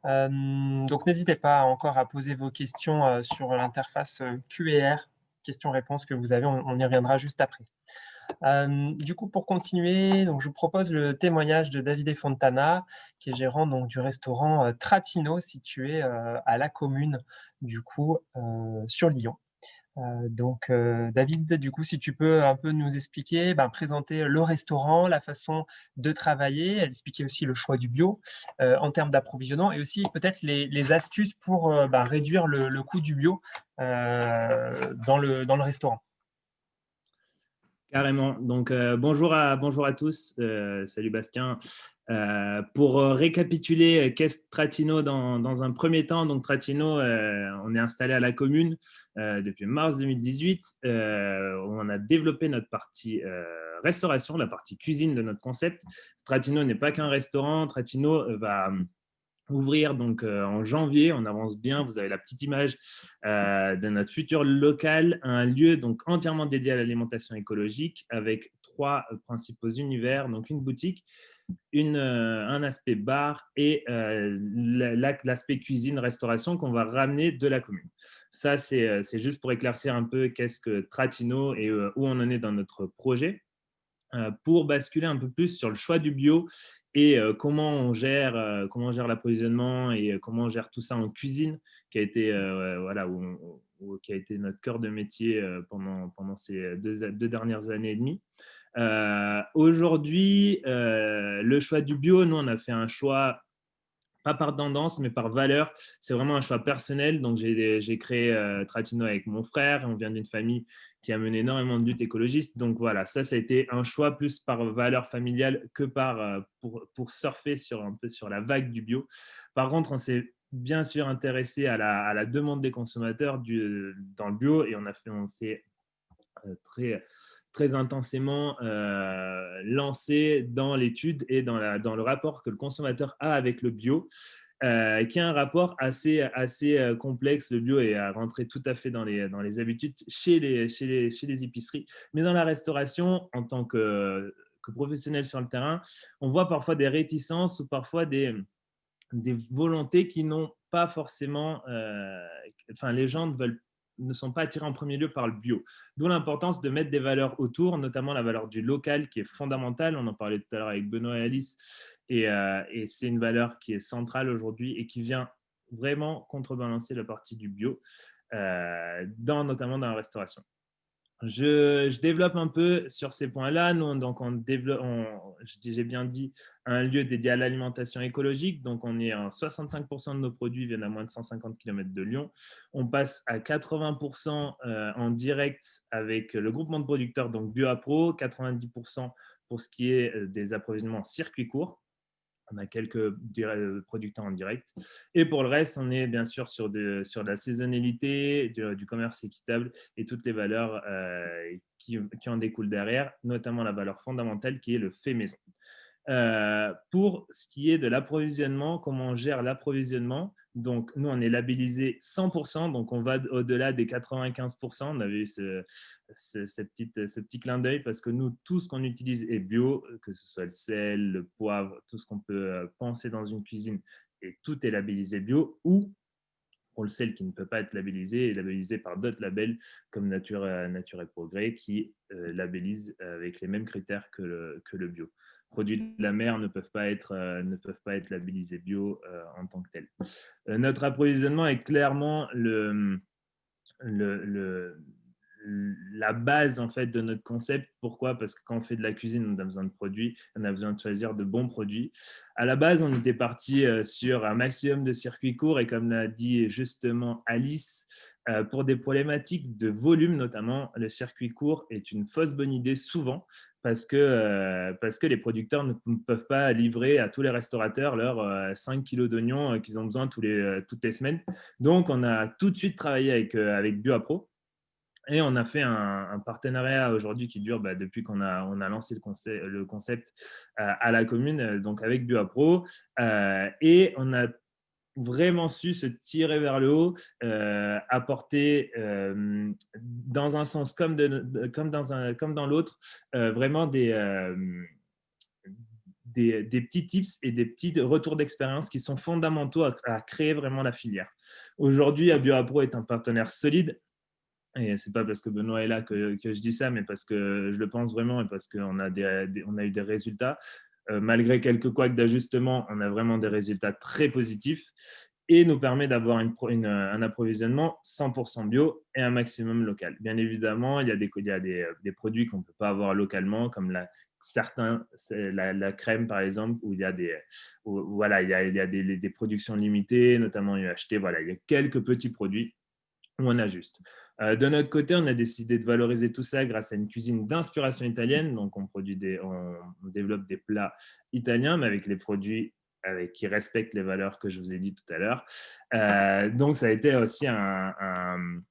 Donc n'hésitez pas encore à poser vos questions sur l'interface Q&R, questions-réponses que vous avez, on y reviendra juste après. Du coup, pour continuer, donc je vous propose le témoignage de Davide Fontana, qui est gérant donc, du restaurant Tratino, situé à la commune, du coup, sur Lyon. David, du coup, si tu peux un peu nous expliquer, présenter le restaurant, la façon de travailler, expliquer aussi le choix du bio en termes d'approvisionnement et aussi peut-être les astuces pour réduire le coût du bio dans le restaurant. Carrément. Donc, bonjour à tous. Salut Bastien. Pour récapituler, qu'est-ce Tratino dans un premier temps? Donc, Tratino, on est installé à la commune depuis mars 2018. On a développé notre partie restauration, la partie cuisine de notre concept. Tratino n'est pas qu'un restaurant. Tratino va ouvrir donc en janvier, on avance bien, vous avez la petite image de notre futur local, un lieu donc entièrement dédié à l'alimentation écologique avec 3 principaux univers, donc une boutique, un aspect bar et l'aspect cuisine-restauration qu'on va ramener de la commune. Ça, c'est juste pour éclaircir un peu qu'est-ce que Tratino et où on en est dans notre projet. Pour basculer un peu plus sur le choix du bio et comment on gère l'approvisionnement et comment on gère tout ça en cuisine, qui a été, qui a été notre cœur de métier pendant ces deux dernières années et demie. Aujourd'hui, le choix du bio, nous, on a fait un choix pas par tendance, mais par valeur. C'est vraiment un choix personnel. Donc, j'ai créé Tratino avec mon frère. On vient d'une famille qui a mené énormément de luttes écologistes. Donc, voilà, ça a été un choix plus par valeur familiale que pour surfer un peu sur la vague du bio. Par contre, on s'est bien sûr intéressé à la demande des consommateurs dans le bio et on s'est très intensément lancé dans l'étude et dans le rapport que le consommateur a avec le bio, qui est un rapport assez complexe. Le bio est à rentrer tout à fait dans les habitudes chez les épiceries, mais dans la restauration, en tant que professionnel sur le terrain, on voit parfois des réticences ou parfois des volontés qui n'ont pas forcément… les gens ne sont pas attirés en premier lieu par le bio. D'où l'importance de mettre des valeurs autour, notamment la valeur du local qui est fondamentale. On en parlait tout à l'heure avec Benoît et Alice. Et c'est une valeur qui est centrale aujourd'hui et qui vient vraiment contrebalancer la partie du bio, notamment dans la restauration. Je développe un peu sur ces points-là. Nous, donc, j'ai bien dit, un lieu dédié à l'alimentation écologique. Donc, on est à 65% de nos produits viennent à moins de 150 km de Lyon. On passe à 80% en direct avec le groupement de producteurs, donc BioApro, 90% pour ce qui est des approvisionnements en circuit court. On a quelques producteurs en direct. Et pour le reste, on est bien sûr sur de la saisonnalité, du commerce équitable et toutes les valeurs qui en découlent derrière, notamment la valeur fondamentale qui est le fait maison. Pour ce qui est de l'approvisionnement, comment on gère l'approvisionnement, donc nous on est labellisé 100%, donc on va au-delà des 95%. On avait eu ce petit clin d'œil parce que nous, tout ce qu'on utilise est bio, que ce soit le sel, le poivre, tout ce qu'on peut penser dans une cuisine, et tout est labellisé bio, ou pour le sel qui ne peut pas être labellisé, est labellisé par d'autres labels comme Nature et Progrès qui labellisent avec les mêmes critères que le bio. Produits de la mer ne peuvent pas être labellisés bio en tant que tels. Notre approvisionnement est clairement la base en fait de notre concept. Pourquoi? Parce que quand on fait de la cuisine, on a besoin de produits, on a besoin de choisir de bons produits. À la base, on était parti sur un maximum de circuits courts et comme l'a dit justement Alice, pour des problématiques de volume notamment, le circuit court est une fausse bonne idée souvent parce que les producteurs ne peuvent pas livrer à tous les restaurateurs leurs 5 kilos d'oignons qu'ils ont besoin toutes les semaines. Donc, on a tout de suite travaillé avec BioApro. Et on a fait un partenariat aujourd'hui qui dure depuis qu'on a lancé le concept à la commune, donc avec BioApro. Et on a vraiment su se tirer vers le haut, apporter dans un sens comme dans l'autre, vraiment des petits tips et des petits retours d'expérience qui sont fondamentaux à créer vraiment la filière. Aujourd'hui, BioApro est un partenaire solide. Et ce n'est pas parce que Benoît est là que je dis ça, mais parce que je le pense vraiment et parce qu'on a, on a eu des résultats. Malgré quelques couacs d'ajustement, on a vraiment des résultats très positifs et nous permet d'avoir un approvisionnement 100% bio et un maximum local. Bien évidemment, il y a des produits qu'on ne peut pas avoir localement, comme la crème, par exemple, où il y a des productions limitées, notamment UHT. Voilà, il y a quelques petits produits où on ajuste. De notre côté, on a décidé de valoriser tout ça grâce à une cuisine d'inspiration italienne. Donc, on développe des plats italiens, mais avec les produits qui respectent les valeurs que je vous ai dit tout à l'heure. Donc, ça a été aussi un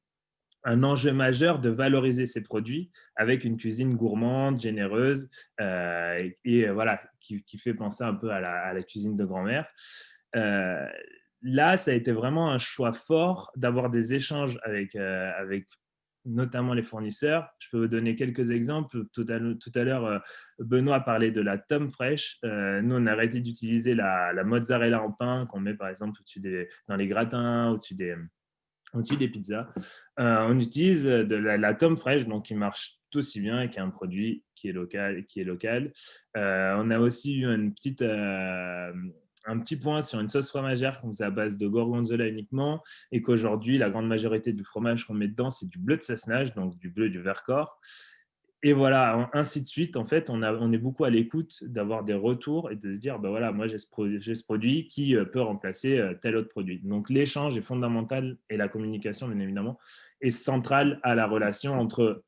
enjeu majeur de valoriser ces produits avec une cuisine gourmande, généreuse, et voilà, qui fait penser un peu à la cuisine de grand-mère. Là, ça a été vraiment un choix fort d'avoir des échanges avec notamment les fournisseurs. Je peux vous donner quelques exemples. Tout à l'heure, Benoît parlait de la tome fraîche. Nous, on a arrêté d'utiliser la mozzarella en pain qu'on met par exemple dans les gratins, au-dessus des pizzas. On utilise de la tome fraîche, donc qui marche tout aussi bien et qui est un produit qui est local. On a aussi eu un petit point sur une sauce fromagère qu'on faisait à base de gorgonzola uniquement et qu'aujourd'hui, la grande majorité du fromage qu'on met dedans, c'est du bleu de Sassenage, donc du bleu du Vercors. Et voilà, ainsi de suite. En fait, on est beaucoup à l'écoute d'avoir des retours et de se dire, ben voilà, moi, j'ai ce produit qui peut remplacer tel autre produit. Donc, l'échange est fondamental et la communication, bien évidemment, est centrale à la relation entre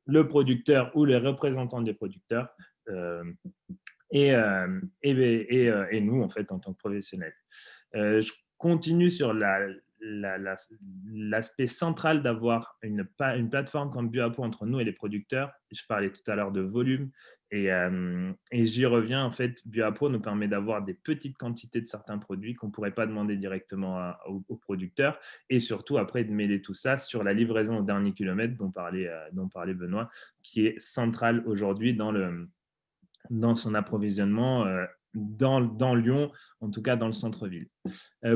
le producteur ou les représentants des producteurs et nous, en fait, en tant que professionnels. Je continue sur l'aspect central d'avoir une plateforme comme BioApro entre nous et les producteurs. Je parlais tout à l'heure de volume et j'y reviens. En fait, BioApro nous permet d'avoir des petites quantités de certains produits qu'on ne pourrait pas demander directement aux producteurs et surtout après de mêler tout ça sur la livraison au dernier kilomètre dont parlait Benoît, qui est centrale aujourd'hui dans son approvisionnement dans Lyon, en tout cas dans le centre-ville.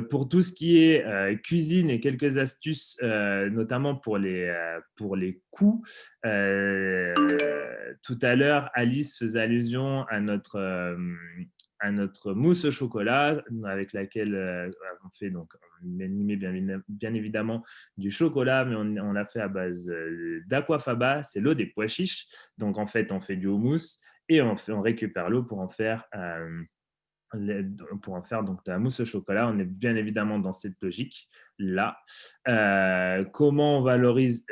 Pour tout ce qui est cuisine et quelques astuces, notamment pour les coûts, tout à l'heure, Alice faisait allusion à notre mousse au chocolat avec laquelle on fait donc bien évidemment du chocolat, mais on l'a fait à base d'aquafaba, c'est l'eau des pois chiches. Donc en fait, on fait du houmous et on récupère l'eau pour en faire donc de la mousse au chocolat. On est bien évidemment dans cette logique-là. Comment on valorise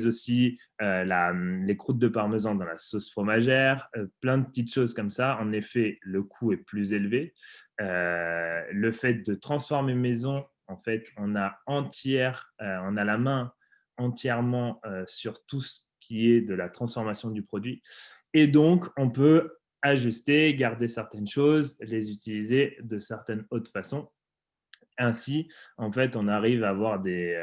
aussi les croûtes de parmesan dans la sauce fromagère, plein de petites choses comme ça. En effet, le coût est plus élevé. Le fait de transformer maison, en fait, on a la main entièrement sur tout ce qui est de la transformation du produit. Et donc, on peut ajuster, garder certaines choses, les utiliser de certaines autres façons. Ainsi, en fait, on arrive à avoir des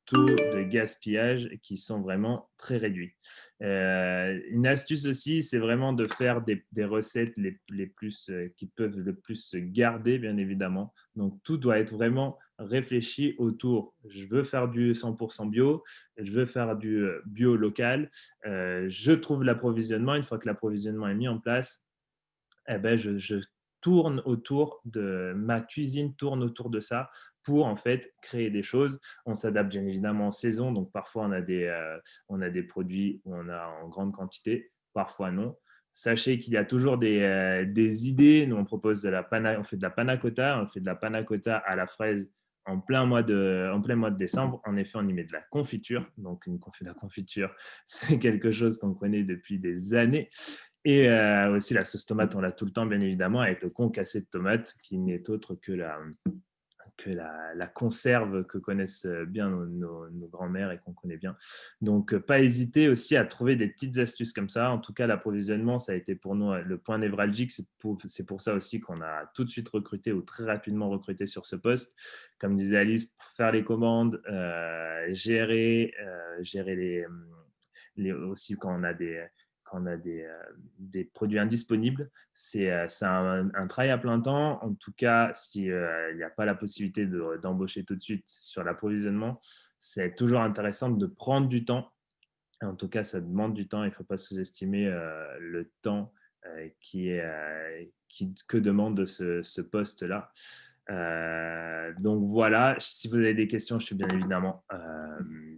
taux de gaspillage qui sont vraiment très réduits. Une astuce aussi, c'est vraiment de faire des recettes les plus, qui peuvent le plus se garder, bien évidemment. Donc, tout doit être vraiment réfléchi autour. Je veux faire du 100% bio, je veux faire du bio local. Je trouve l'approvisionnement. Une fois que l'approvisionnement est mis en place, eh ben, je tourne autour de ma cuisine, tourne autour de ça pour en fait créer des choses. On s'adapte bien évidemment en saison, donc parfois on a des produits où on a en grande quantité, parfois non. Sachez qu'il y a toujours des idées. Nous, on propose on fait de la panna cotta, on fait de la panna cotta à la fraise en plein mois de décembre. En effet, on y met de la confiture. Donc, la confiture, c'est quelque chose qu'on connaît depuis des années. Et aussi la sauce tomate, on l'a tout le temps, bien évidemment, avec le concassé de tomate, qui n'est autre que la conserve que connaissent bien nos grands-mères et qu'on connaît bien. Donc, pas hésiter aussi à trouver des petites astuces comme ça. En tout cas, l'approvisionnement, ça a été pour nous le point névralgique. C'est pour ça aussi qu'on a tout de suite recruté ou très rapidement recruté sur ce poste. Comme disait Alice, pour faire les commandes, gérer aussi quand on a quand on a des produits indisponibles, c'est un travail à plein temps. En tout cas, s'il n'y a pas la possibilité d'embaucher tout de suite sur l'approvisionnement, c'est toujours intéressant de prendre du temps. En tout cas, ça demande du temps. Il ne faut pas sous-estimer le temps que demande ce poste-là. Donc voilà, si vous avez des questions, je suis bien évidemment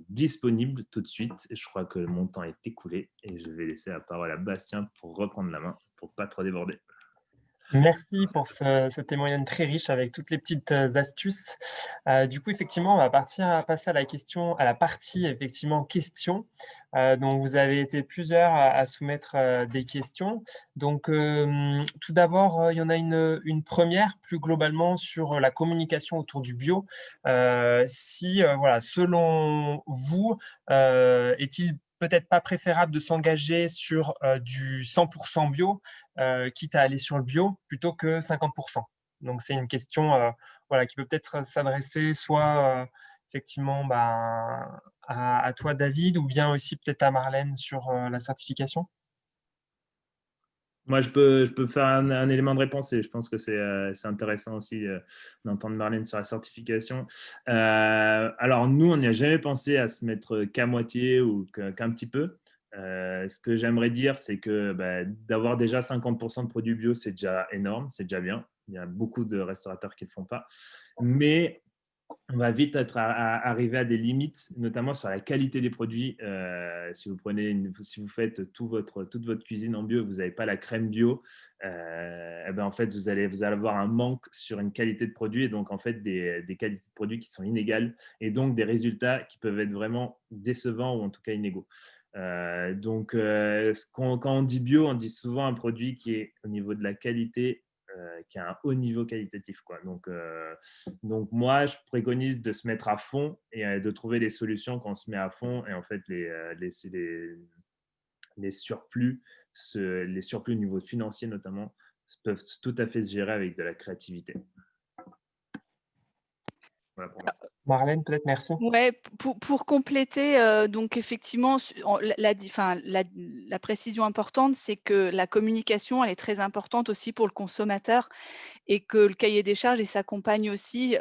disponible tout de suite. Je crois que mon temps est écoulé et je vais laisser la parole à Bastien pour reprendre la main, pour ne pas trop déborder. Merci pour ce témoignage très riche avec toutes les petites astuces. Du coup, effectivement, on va passer à la partie effectivement questions. Donc, vous avez été plusieurs à soumettre des questions. Donc, tout d'abord, il y en a une première plus globalement sur la communication autour du bio. Voilà, selon vous, est-il peut-être pas préférable de s'engager sur du 100% bio, quitte à aller sur le bio, plutôt que 50%. Donc, c'est une question voilà, qui peut peut-être s'adresser soit effectivement à toi, David, ou bien aussi peut-être à Marlène sur la certification. Moi, je peux faire un élément de réponse et je pense que c'est intéressant aussi d'entendre Marlène sur la certification. Alors, nous, on n'y a jamais pensé à se mettre qu'à moitié ou qu'un petit peu. Ce que j'aimerais dire, c'est que d'avoir déjà 50% de produits bio, c'est déjà énorme, c'est déjà bien. Il y a beaucoup de restaurateurs qui ne le font pas. Mais on va vite arriver à des limites, notamment sur la qualité des produits. Si vous faites toute votre cuisine en bio, vous n'avez pas la crème bio, en fait, vous allez avoir un manque sur une qualité de produit et donc en fait des qualités de produits qui sont inégales et donc des résultats qui peuvent être vraiment décevants ou en tout cas inégaux. Quand on dit bio, on dit souvent un produit qui est au niveau de la qualité, qui a un haut niveau qualitatif, quoi. Donc moi, je préconise de se mettre à fond et de trouver des solutions quand on se met à fond. Et en fait, les surplus au niveau financier notamment, peuvent tout à fait se gérer avec de la créativité. Voilà pour moi. Marlène, peut-être, merci. Ouais, pour compléter, donc effectivement, la précision importante, c'est que la communication, elle est très importante aussi pour le consommateur et que le cahier des charges, il s'accompagne aussi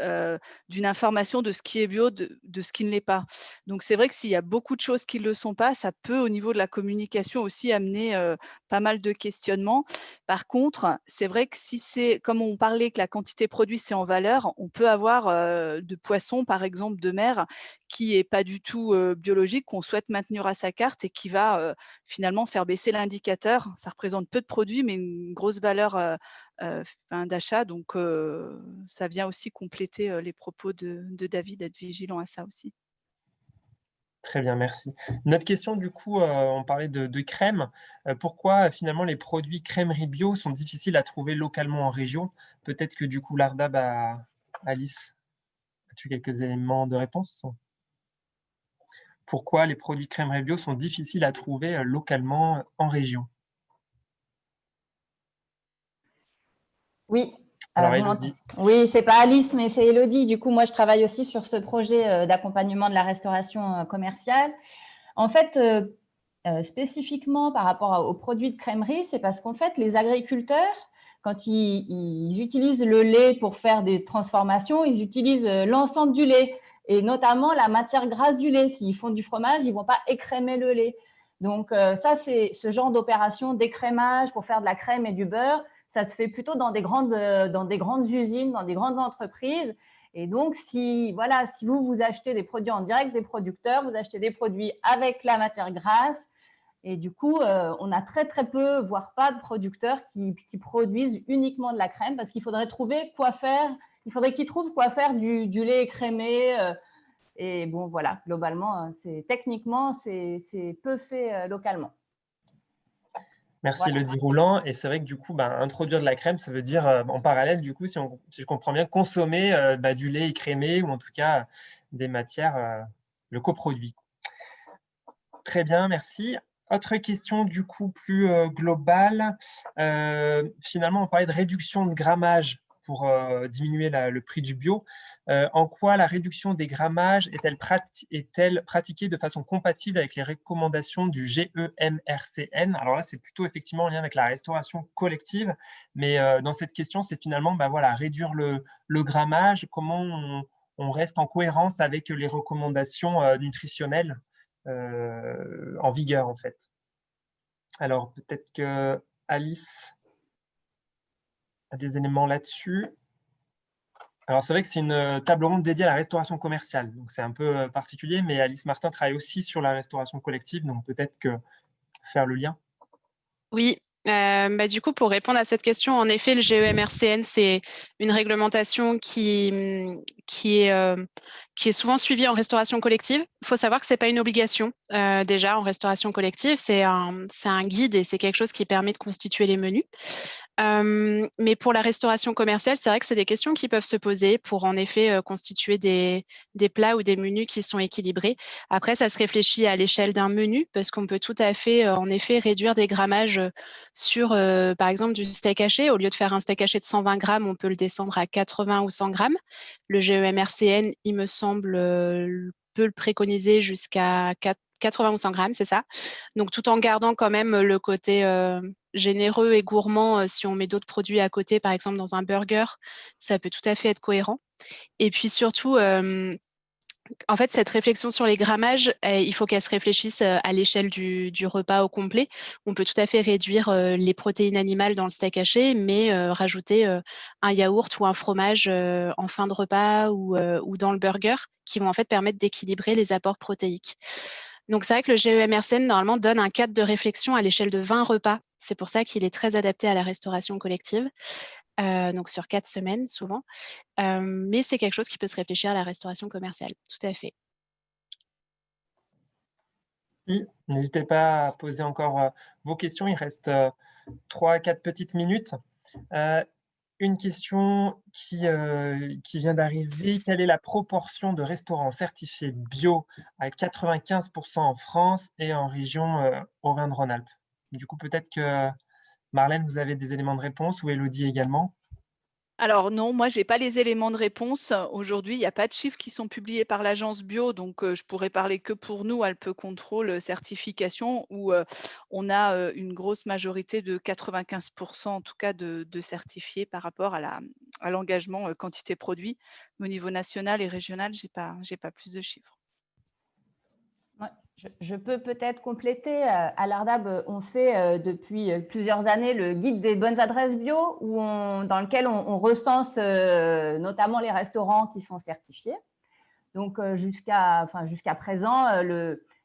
d'une information de ce qui est bio, de ce qui ne l'est pas. Donc, c'est vrai que s'il y a beaucoup de choses qui ne le sont pas, ça peut, au niveau de la communication aussi, amener pas mal de questionnements. Par contre, c'est vrai que si c'est, comme on parlait que la quantité produite, c'est en valeur, on peut avoir de poissons, par exemple, de mer, qui n'est pas du tout biologique, qu'on souhaite maintenir à sa carte et qui va finalement faire baisser l'indicateur. Ça représente peu de produits, mais une grosse valeur d'achat. Donc, ça vient aussi compléter les propos de David, d'être vigilant à ça aussi. Très bien, merci. Notre question, du coup, on parlait de crème. Pourquoi finalement les produits crèmerie bio sont difficiles à trouver localement en région? Peut-être que du coup, Lardab, Alice, as-tu quelques éléments de réponse? Pourquoi les produits crèmerie bio sont difficiles à trouver localement en région? Oui. Alors, Élodie. Oui, c'est pas Alice, mais c'est Élodie. Du coup, moi, je travaille aussi sur ce projet d'accompagnement de la restauration commerciale. En fait, spécifiquement par rapport aux produits de crèmerie, c'est parce qu'en fait, les agriculteurs, quand ils utilisent le lait pour faire des transformations, ils utilisent l'ensemble du lait et notamment la matière grasse du lait. S'ils font du fromage, ils ne vont pas écrémer le lait. Donc, ça, c'est ce genre d'opération d'écrémage pour faire de la crème et du beurre. Ça se fait plutôt dans des grandes usines, dans des grandes entreprises. Et donc, si vous achetez des produits en direct des producteurs, vous achetez des produits avec la matière grasse. Et du coup, on a très, très peu, voire pas de producteurs qui produisent uniquement de la crème parce qu'il faudrait trouver quoi faire. Il faudrait qu'ils trouvent quoi faire du lait écrémé. Et bon, voilà, globalement, techniquement, c'est peu fait localement. Merci, Élodie Rouland. Et c'est vrai que du coup, introduire de la crème, ça veut dire en parallèle, du coup, si je comprends bien, consommer du lait écrémé ou en tout cas des matières, le coproduit. Très bien, merci. Autre question du coup plus globale. Finalement, on parlait de réduction de grammage pour diminuer le prix du bio. En quoi la réduction des grammages est-elle pratiquée de façon compatible avec les recommandations du GEMRCN? Alors là, c'est plutôt effectivement en lien avec la restauration collective, mais dans cette question, c'est finalement voilà, réduire le grammage, comment on reste en cohérence avec les recommandations nutritionnelles en vigueur, en fait. Alors, peut-être que Alice a des éléments là-dessus. Alors, c'est vrai que c'est une table ronde dédiée à la restauration commerciale, donc c'est un peu particulier, mais Alice Martin travaille aussi sur la restauration collective, donc peut-être que faire le lien. Oui, du coup, pour répondre à cette question, en effet, le GEMRCN, c'est une réglementation qui est souvent suivie en restauration collective. Il faut savoir que ce n'est pas une obligation déjà en restauration collective, c'est un guide et c'est quelque chose qui permet de constituer les menus. Mais pour la restauration commerciale, c'est vrai que c'est des questions qui peuvent se poser pour en effet constituer des plats ou des menus qui sont équilibrés. Après, ça se réfléchit à l'échelle d'un menu parce qu'on peut tout à fait en effet réduire des grammages sur par exemple du steak haché. Au lieu de faire un steak haché de 120 grammes, on peut le descendre à 80 ou 100 grammes. Le GEMRCN, il me semble, peut le préconiser jusqu'à 80 ou 100 grammes, c'est ça. Donc, tout en gardant quand même le côté généreux et gourmand, si on met d'autres produits à côté, par exemple dans un burger, ça peut tout à fait être cohérent. Et puis surtout, en fait, cette réflexion sur les grammages, il faut qu'elle se réfléchisse à l'échelle du repas au complet. On peut tout à fait réduire les protéines animales dans le steak haché, mais rajouter un yaourt ou un fromage en fin de repas ou dans le burger, qui vont en fait permettre d'équilibrer les apports protéiques. Donc, c'est vrai que le GEMRCN, normalement, donne un cadre de réflexion à l'échelle de 20 repas. C'est pour ça qu'il est très adapté à la restauration collective, donc sur 4 semaines souvent. Mais c'est quelque chose qui peut se réfléchir à la restauration commerciale, tout à fait. N'hésitez pas à poser encore vos questions. Il reste 3 à 4 petites minutes. Une question qui vient d'arriver. Quelle est la proportion de restaurants certifiés bio à 95% en France et en région Auvergne-Rhône-Alpes? Du coup, peut-être que Marlène, vous avez des éléments de réponse ou Élodie également? Alors non, moi, j'ai pas les éléments de réponse. Aujourd'hui, il n'y a pas de chiffres qui sont publiés par l'agence bio, donc je pourrais parler que pour nous, Alpes Contrôle Certification, où on a une grosse majorité de 95% en tout cas de certifiés par rapport à l'engagement quantité produit. Mais au niveau national et régional, j'ai pas plus de chiffres. Ouais, je peux peut-être compléter. À l'Ardab, on fait depuis plusieurs années le guide des bonnes adresses bio, dans lequel on recense notamment les restaurants qui sont certifiés. Donc, jusqu'à présent,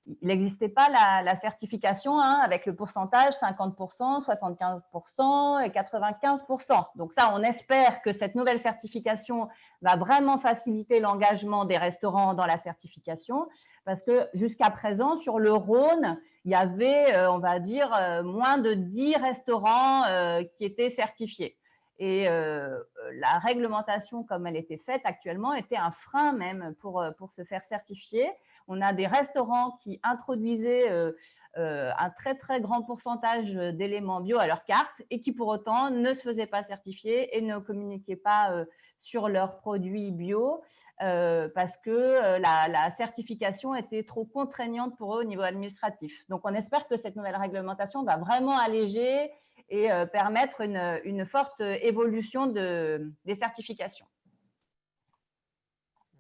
il n'existait pas la certification avec le pourcentage 50%, 75% et 95%. Donc ça, on espère que cette nouvelle certification va vraiment faciliter l'engagement des restaurants dans la certification, parce que jusqu'à présent, sur le Rhône, il y avait, on va dire, moins de 10 restaurants qui étaient certifiés. Et la réglementation, comme elle était faite actuellement, était un frein même pour se faire certifier. On a des restaurants qui introduisaient un très, très grand pourcentage d'éléments bio à leur carte et qui, pour autant, ne se faisaient pas certifier et ne communiquaient pas sur leurs produits bio parce que la certification était trop contraignante pour eux au niveau administratif. Donc, on espère que cette nouvelle réglementation va vraiment alléger et permettre une forte évolution des certifications.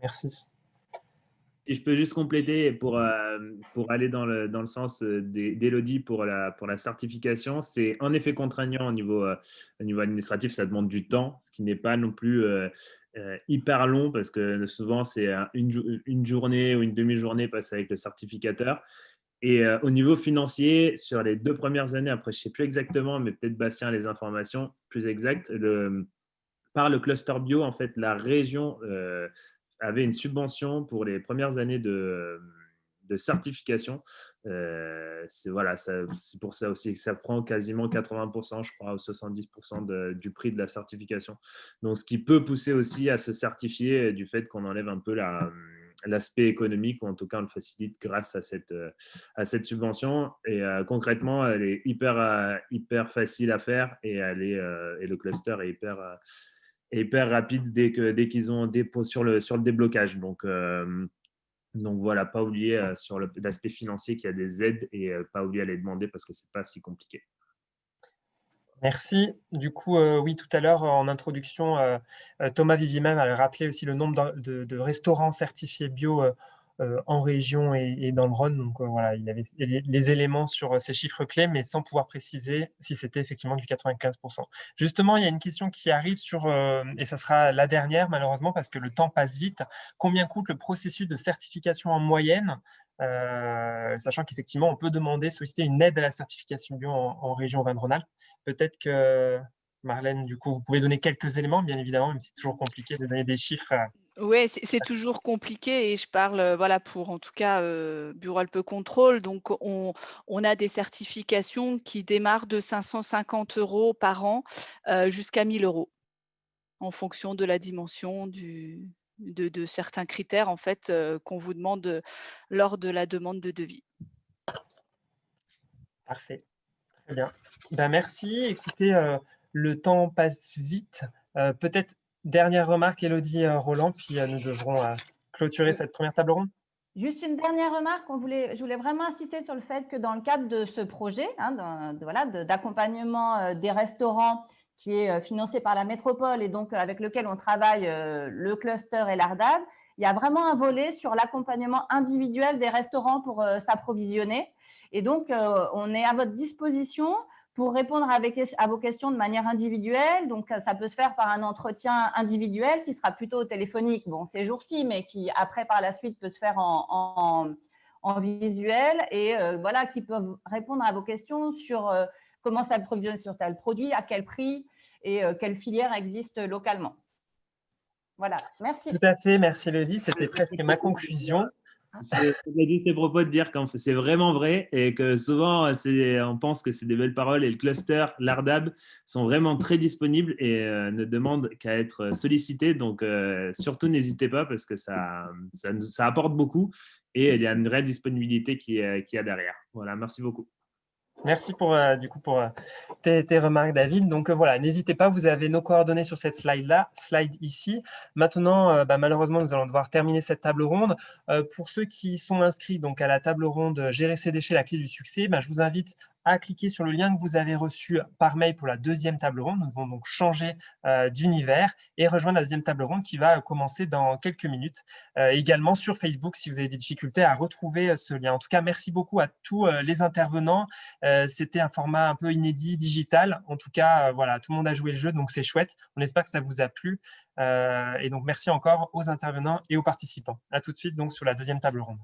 Merci. Si je peux juste compléter pour aller dans le sens d'Élodie pour la certification, c'est en effet contraignant au niveau administratif, ça demande du temps, ce qui n'est pas non plus hyper long parce que souvent c'est une journée ou une demi-journée passée avec le certificateur. Et au niveau financier, sur les 2 premières années, après je ne sais plus exactement, mais peut-être Bastien a les informations plus exactes, par le cluster bio, en fait, la région avait une subvention pour les premières années de certification. C'est pour ça aussi que ça prend quasiment 80%, je crois, ou 70% du prix de la certification. Donc, ce qui peut pousser aussi à se certifier du fait qu'on enlève un peu l'aspect économique, ou en tout cas on le facilite grâce à cette subvention. Et concrètement, elle est hyper facile à faire et le cluster est et hyper rapide dès qu'ils ont sur le déblocage. Donc voilà, pas oublier sur l'aspect financier qu'il y a des aides et pas oublier à les demander parce que ce n'est pas si compliqué. Merci. Du coup, oui, tout à l'heure, en introduction, Thomas Vivier-Même a rappelé aussi le nombre de restaurants certifiés bio en région et dans le Rhône. Donc, voilà, il avait les éléments sur ces chiffres clés, mais sans pouvoir préciser si c'était effectivement du 95%. Justement, il y a une question qui arrive et ça sera la dernière, malheureusement, parce que le temps passe vite. Combien coûte le processus de certification en moyenne ? Sachant qu'effectivement, on peut solliciter une aide à la certification bio en région Auvergne-Rhône-Alpes. Peut-être que, Marlène, du coup, vous pouvez donner quelques éléments, bien évidemment, même si c'est toujours compliqué de donner des chiffres. Oui, c'est toujours compliqué et je parle voilà, pour en tout cas Bureau Alpes Contrôle. Donc, on a des certifications qui démarrent de 550 € par an jusqu'à 1 000 € en fonction de la dimension de certains critères en fait, qu'on vous demande lors de la demande de devis. Parfait. Très bien. Ben, merci. Écoutez, le temps passe vite. Peut-être dernière remarque, Élodie Roland, puis nous devrons clôturer cette première table ronde. Juste une dernière remarque, je voulais vraiment insister sur le fait que dans le cadre de ce projet d'accompagnement des restaurants qui est financé par la métropole et donc avec lequel on travaille le cluster et l'ARDAB, il y a vraiment un volet sur l'accompagnement individuel des restaurants pour s'approvisionner. Et donc, on est à votre disposition pour répondre à vos questions de manière individuelle. Donc, ça peut se faire par un entretien individuel qui sera plutôt téléphonique, bon, ces jours-ci, mais qui, après, par la suite, peut se faire en visuel et voilà, qui peuvent répondre à vos questions sur comment s'approvisionner sur tel produit, à quel prix et quelle filière existe localement. Voilà, merci. Tout à fait, merci Élodie. C'était presque ma conclusion. J'ai dit ces propos de dire que c'est vraiment vrai et que souvent on pense que c'est des belles paroles et le cluster, l'ARDAB sont vraiment très disponibles et ne demandent qu'à être sollicités. Donc surtout n'hésitez pas parce que ça apporte beaucoup et il y a une vraie disponibilité qui y a derrière. Voilà, merci beaucoup. Merci pour tes remarques, David. Donc voilà, n'hésitez pas, vous avez nos coordonnées sur cette slide ici. Maintenant, malheureusement, nous allons devoir terminer cette table ronde. Pour ceux qui sont inscrits donc, à la table ronde Gérer ses déchets, la clé du succès, je vous invite à cliquer sur le lien que vous avez reçu par mail pour la deuxième table ronde. Nous allons donc changer d'univers et rejoindre la deuxième table ronde qui va commencer dans quelques minutes. Également sur Facebook, si vous avez des difficultés à retrouver ce lien. En tout cas, merci beaucoup à tous les intervenants. C'était un format un peu inédit, digital. En tout cas, voilà, tout le monde a joué le jeu, donc c'est chouette. On espère que ça vous a plu. Et donc, merci encore aux intervenants et aux participants. À tout de suite donc sur la deuxième table ronde.